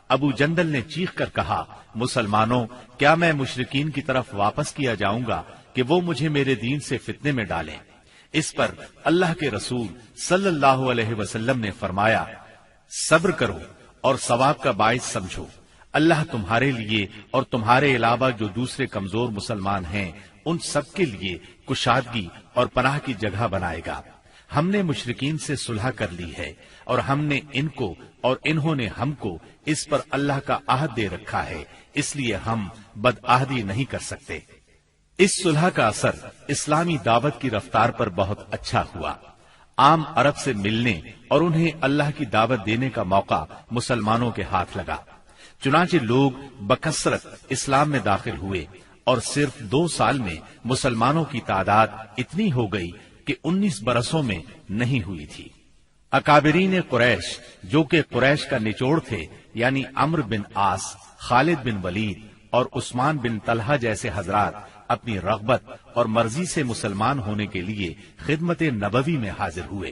ابو جندل نے چیخ کر کہا، مسلمانوں، کیا میں مشرکین کی طرف واپس کیا جاؤں گا کہ وہ مجھے میرے دین سے فتنے میں ڈالیں؟ اس پر اللہ کے رسول صلی اللہ علیہ وسلم نے فرمایا، صبر کرو اور ثواب کا باعث سمجھو۔ اللہ تمہارے لیے اور تمہارے علاوہ جو دوسرے کمزور مسلمان ہیں ان سب کے لیے کشادگی اور پناہ کی جگہ بنائے گا۔ ہم نے مشرکین سے صلح کر لی ہے اور ہم نے ان کو اور انہوں نے ہم کو اس پر اللہ کا عہد دے رکھا ہے، اس لیے ہم بدعہدی نہیں کر سکتے۔ اس صلح کا اثر اسلامی دعوت کی رفتار پر بہت اچھا ہوا۔ عام عرب سے ملنے اور انہیں اللہ کی دعوت دینے کا موقع مسلمانوں کے ہاتھ لگا۔ چنانچہ لوگ بکثرت اسلام میں داخل ہوئے اور صرف 2 سال میں مسلمانوں کی تعداد اتنی ہو گئی کہ 19 برسوں میں نہیں ہوئی تھی۔ اکابرین قریش جو کہ قریش کا نچوڑ تھے، یعنی عمرو بن عاص، خالد بن ولید اور عثمان بن طلحہ جیسے حضرات اپنی رغبت اور مرضی سے مسلمان ہونے کے لیے خدمت نبوی میں حاضر ہوئے،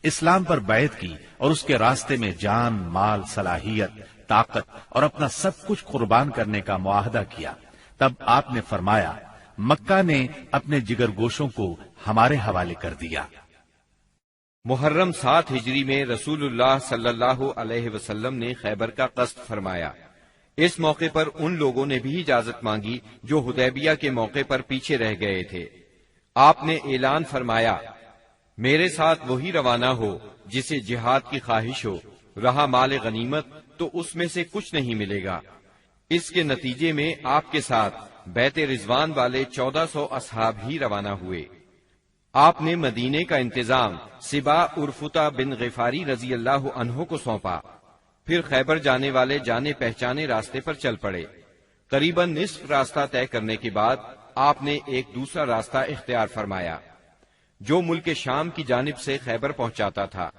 اسلام پر بیعت کی اور اس کے راستے میں جان، مال، صلاحیت، طاقت اور اپنا سب کچھ قربان کرنے کا معاہدہ کیا۔ تب آپ نے فرمایا، مکہ نے اپنے جگر گوشوں کو ہمارے حوالے کر دیا۔ محرم 7 ہجری میں رسول اللہ صلی اللہ علیہ وسلم نے خیبر کا قصد فرمایا۔ اس موقع پر ان لوگوں نے بھی اجازت مانگی جو حدیبیہ کے موقع پر پیچھے رہ گئے تھے۔ آپ نے اعلان فرمایا، میرے ساتھ وہی روانہ ہو جسے جہاد کی خواہش ہو، رہا مال غنیمت تو اس میں سے کچھ نہیں ملے گا۔ اس کے نتیجے میں آپ کے ساتھ بیت رضوان والے 1400 اصحاب ہی روانہ ہوئے۔ آپ نے مدینے کا انتظام سبا عرفتہ بن غفاری رضی اللہ عنہ کو سونپا، پھر خیبر جانے والے جانے پہچانے راستے پر چل پڑے۔ قریباً نصف راستہ طے کرنے کے بعد آپ نے ایک دوسرا راستہ اختیار فرمایا جو ملک شام کی جانب سے خیبر پہنچاتا تھا۔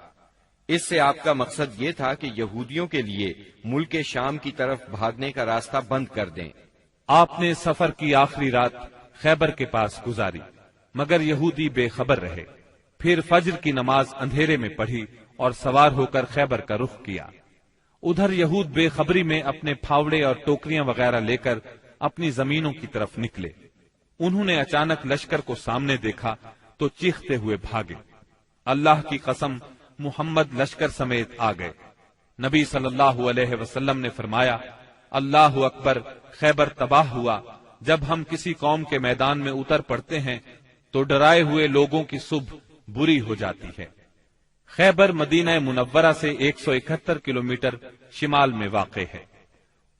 اس سے آپ کا مقصد یہ تھا کہ یہودیوں کے لیے ملک شام کی طرف بھاگنے کا راستہ بند کر دیں۔ آپ نے سفر کی آخری رات خیبر کے پاس گزاری، مگر یہودی بے خبر رہے۔ پھر فجر کی نماز اندھیرے میں پڑھی اور سوار ہو کر خیبر کا رخ کیا۔ ادھر یہود بے خبری میں اپنے پھاوڑے اور ٹوکریاں وغیرہ لے کر اپنی زمینوں کی طرف نکلے۔ انہوں نے اچانک لشکر کو سامنے دیکھا تو چیختے ہوئے بھاگے۔ اللہ کی قسم، محمد لشکر سمیت آ گئے۔ نبی صلی اللہ علیہ وسلم نے فرمایا، اللہ اکبر، خیبر تباہ ہوا۔ جب ہم کسی قوم کے میدان میں اتر پڑتے ہیں تو ڈرائے ہوئے لوگوں کی صبح بری ہو جاتی ہے۔ خیبر مدینہ منورہ سے 171 کلومیٹر شمال میں واقع ہے۔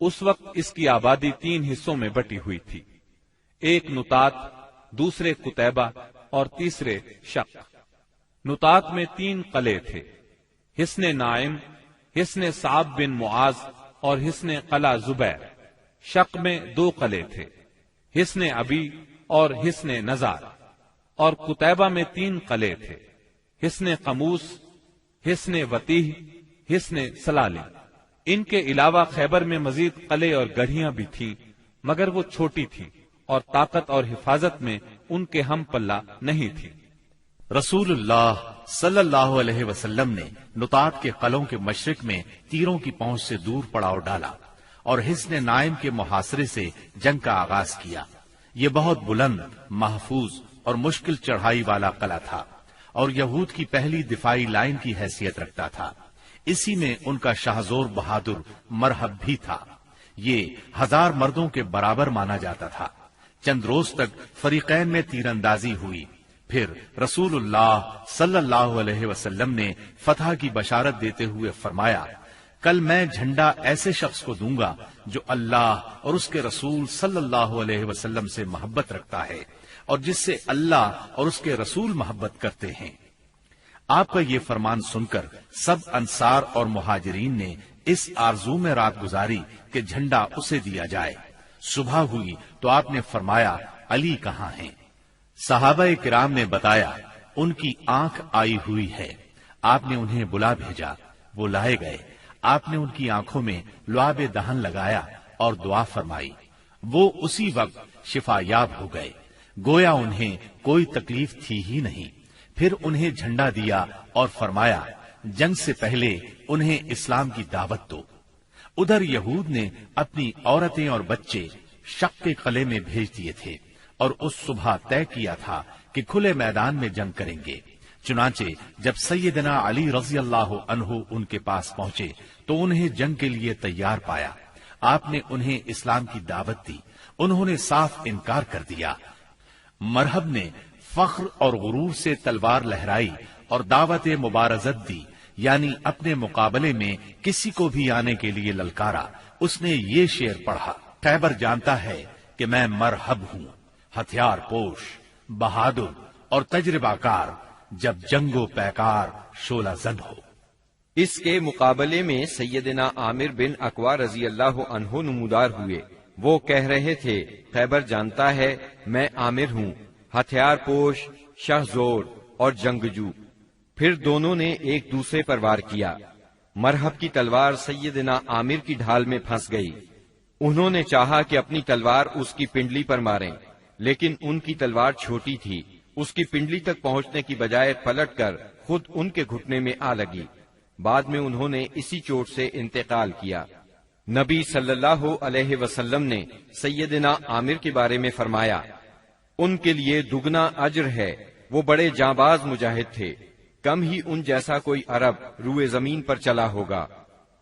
اس وقت اس کی آبادی 3 حصوں میں بٹی ہوئی تھی، ایک نطات، دوسرے قتیبہ اور تیسرے شق۔ نطات میں 3 قلعے تھے، حصن نائم، حصن صعب بن معاذ اور حصن قلعہ زبیر۔ شق میں 2 قلعے تھے، حصن ابی اور حصن نزار۔ اور قتیبہ میں 3 قلعے تھے، حصن قموس، حصن وتیح، حصن سلالی۔ ان کے علاوہ خیبر میں مزید قلعے اور گڑھیاں بھی تھیں، مگر وہ چھوٹی تھیں اور طاقت اور حفاظت میں ان کے ہم پلہ نہیں تھی۔ رسول اللہ صلی اللہ علیہ وسلم نے نطات کے قلعوں کے مشرق میں تیروں کی پہنچ سے دور پڑاؤ ڈالا اور حصن نائم کے محاصرے سے جنگ کا آغاز کیا۔ یہ بہت بلند، محفوظ اور مشکل چڑھائی والا قلعہ تھا اور یہود کی پہلی دفاعی لائن کی حیثیت رکھتا تھا۔ اسی میں ان کا شاہزور بہادر مرحب بھی تھا۔ یہ 1000 مردوں کے برابر مانا جاتا تھا۔ چند روز تک فریقین میں تیر اندازی ہوئی، پھر رسول اللہ صلی اللہ علیہ وسلم نے فتح کی بشارت دیتے ہوئے فرمایا، کل میں جھنڈا ایسے شخص کو دوں گا جو اللہ اور اس کے رسول صلی اللہ علیہ وسلم سے محبت رکھتا ہے اور جس سے اللہ اور اس کے رسول محبت کرتے ہیں۔ آپ کا یہ فرمان سن کر سب انصار اور مہاجرین نے اس آرزو میں رات گزاری کہ جھنڈا اسے دیا جائے۔ صبح ہوئی تو آپ نے فرمایا، علی کہاں ہیں؟ صحابہ کرام نے بتایا، ان کی آنکھ آئی ہوئی ہے۔ آپ نے انہیں بلا بھیجا، وہ لائے گئے۔ آپ نے ان کی آنکھوں میں لعاب دہن لگایا اور دعا فرمائی، وہ اسی وقت شفا یاب ہو گئے، گویا انہیں کوئی تکلیف تھی ہی نہیں۔ پھر انہیں جھنڈا دیا اور فرمایا، جنگ سے پہلے انہیں اسلام کی دعوت دو۔ ادھر یہود نے اپنی عورتیں اور بچے شق کے قلعے میں بھیج دیے تھے اور اس صبح طے کیا تھا کہ کھلے میدان میں جنگ کریں گے۔ چنانچہ جب سیدنا علی رضی اللہ عنہ ان کے پاس پہنچے تو انہیں جنگ کے لیے تیار پایا۔ آپ نے انہیں اسلام کی دعوت دی، انہوں نے صاف انکار کر دیا۔ مرحب نے فخر اور غرور سے تلوار لہرائی اور دعوت مبارزت دی، یعنی اپنے مقابلے میں کسی کو بھی آنے کے لیے للکارا۔ اس نے یہ شعر پڑھا، خیبر جانتا ہے کہ میں مرحب ہوں، ہتھیار پوش، بہادر اور تجربہ کار، جب جنگ و پیکار شعلہ زن ہو۔ اس کے مقابلے میں سیدنا عامر بن اقوا رضی اللہ عنہ نمودار ہوئے۔ وہ کہہ رہے تھے، خیبر جانتا ہے میں عامر ہوں، ہتھیار پوش، شہزور اور جنگجو۔ پھر دونوں نے ایک دوسرے پر وار کیا۔ مرحب کی تلوار سیدنا عامر کی ڈھال میں پھنس گئی۔ انہوں نے چاہا کہ اپنی تلوار اس کی پنڈلی پر ماریں، لیکن ان کی تلوار چھوٹی تھی، اس کی پنڈلی تک پہنچنے کی بجائے پلٹ کر خود ان کے گھٹنے میں آ لگی۔ بعد میں انہوں نے اسی چوٹ سے انتقال کیا۔ نبی صلی اللہ علیہ وسلم نے سیدنا عامر کے بارے میں فرمایا، ان کے لیے دگنا اجر ہے، وہ بڑے جانباز مجاہد تھے، کم ہی ان جیسا کوئی عرب روئے زمین پر چلا ہوگا۔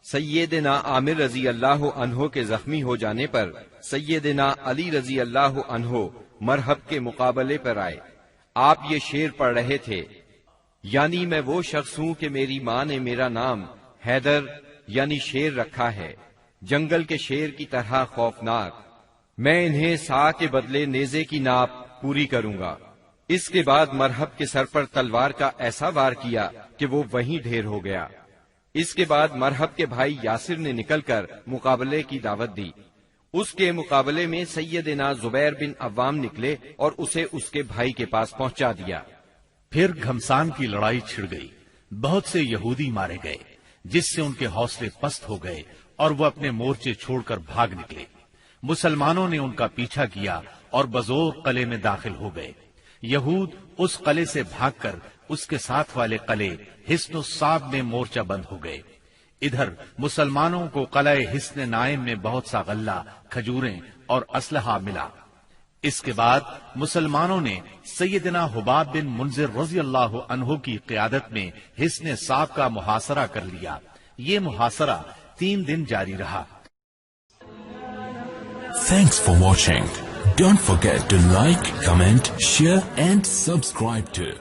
سیدنا عامر رضی اللہ عنہ کے زخمی ہو جانے پر سیدنا علی رضی اللہ عنہ مرحب کے مقابلے پر آئے۔ آپ یہ شعر پڑھ رہے تھے، یعنی میں وہ شخص ہوں کہ میری ماں نے میرا نام حیدر یعنی شیر رکھا ہے، جنگل کے شیر کی طرح خوفناک، میں انہیں سا کے بدلے نیزے کی ناپ پوری کروں گا۔ اس کے بعد مرحب کے سر پر تلوار کا ایسا وار کیا کہ وہ وہیں ڈھیر ہو گیا۔ اس کے بعد مرحب کے بھائی یاسر نے نکل کر مقابلے کی دعوت دی۔ اس کے مقابلے میں سیدنا زبیر بن عوام نکلے اور اسے اس کے بھائی کے پاس پہنچا دیا۔ پھر گھمسان کی لڑائی چھڑ گئی، بہت سے یہودی مارے گئے، جس سے ان کے حوصلے پست ہو گئے اور وہ اپنے مورچے چھوڑ کر بھاگ نکلے۔ مسلمانوں نے ان کا پیچھا کیا اور بزور قلعے میں داخل ہو گئے۔ یہود اس قلعے سے بھاگ کر اس کے ساتھ والے قلعے حصن الصاب میں مورچہ بند ہو گئے۔ ادھر مسلمانوں کو قلعہ حصن نائم میں بہت سا غلہ، کھجوریں اور اسلحہ ملا۔ اس کے بعد مسلمانوں نے سیدنا حباب بن منذر رضی اللہ عنہ کی قیادت میں حصن صاب کا محاصرہ کر لیا۔ یہ محاصرہ 3 دن جاری رہا۔ Thanks for watching. Don't forget to like, comment, share and subscribe to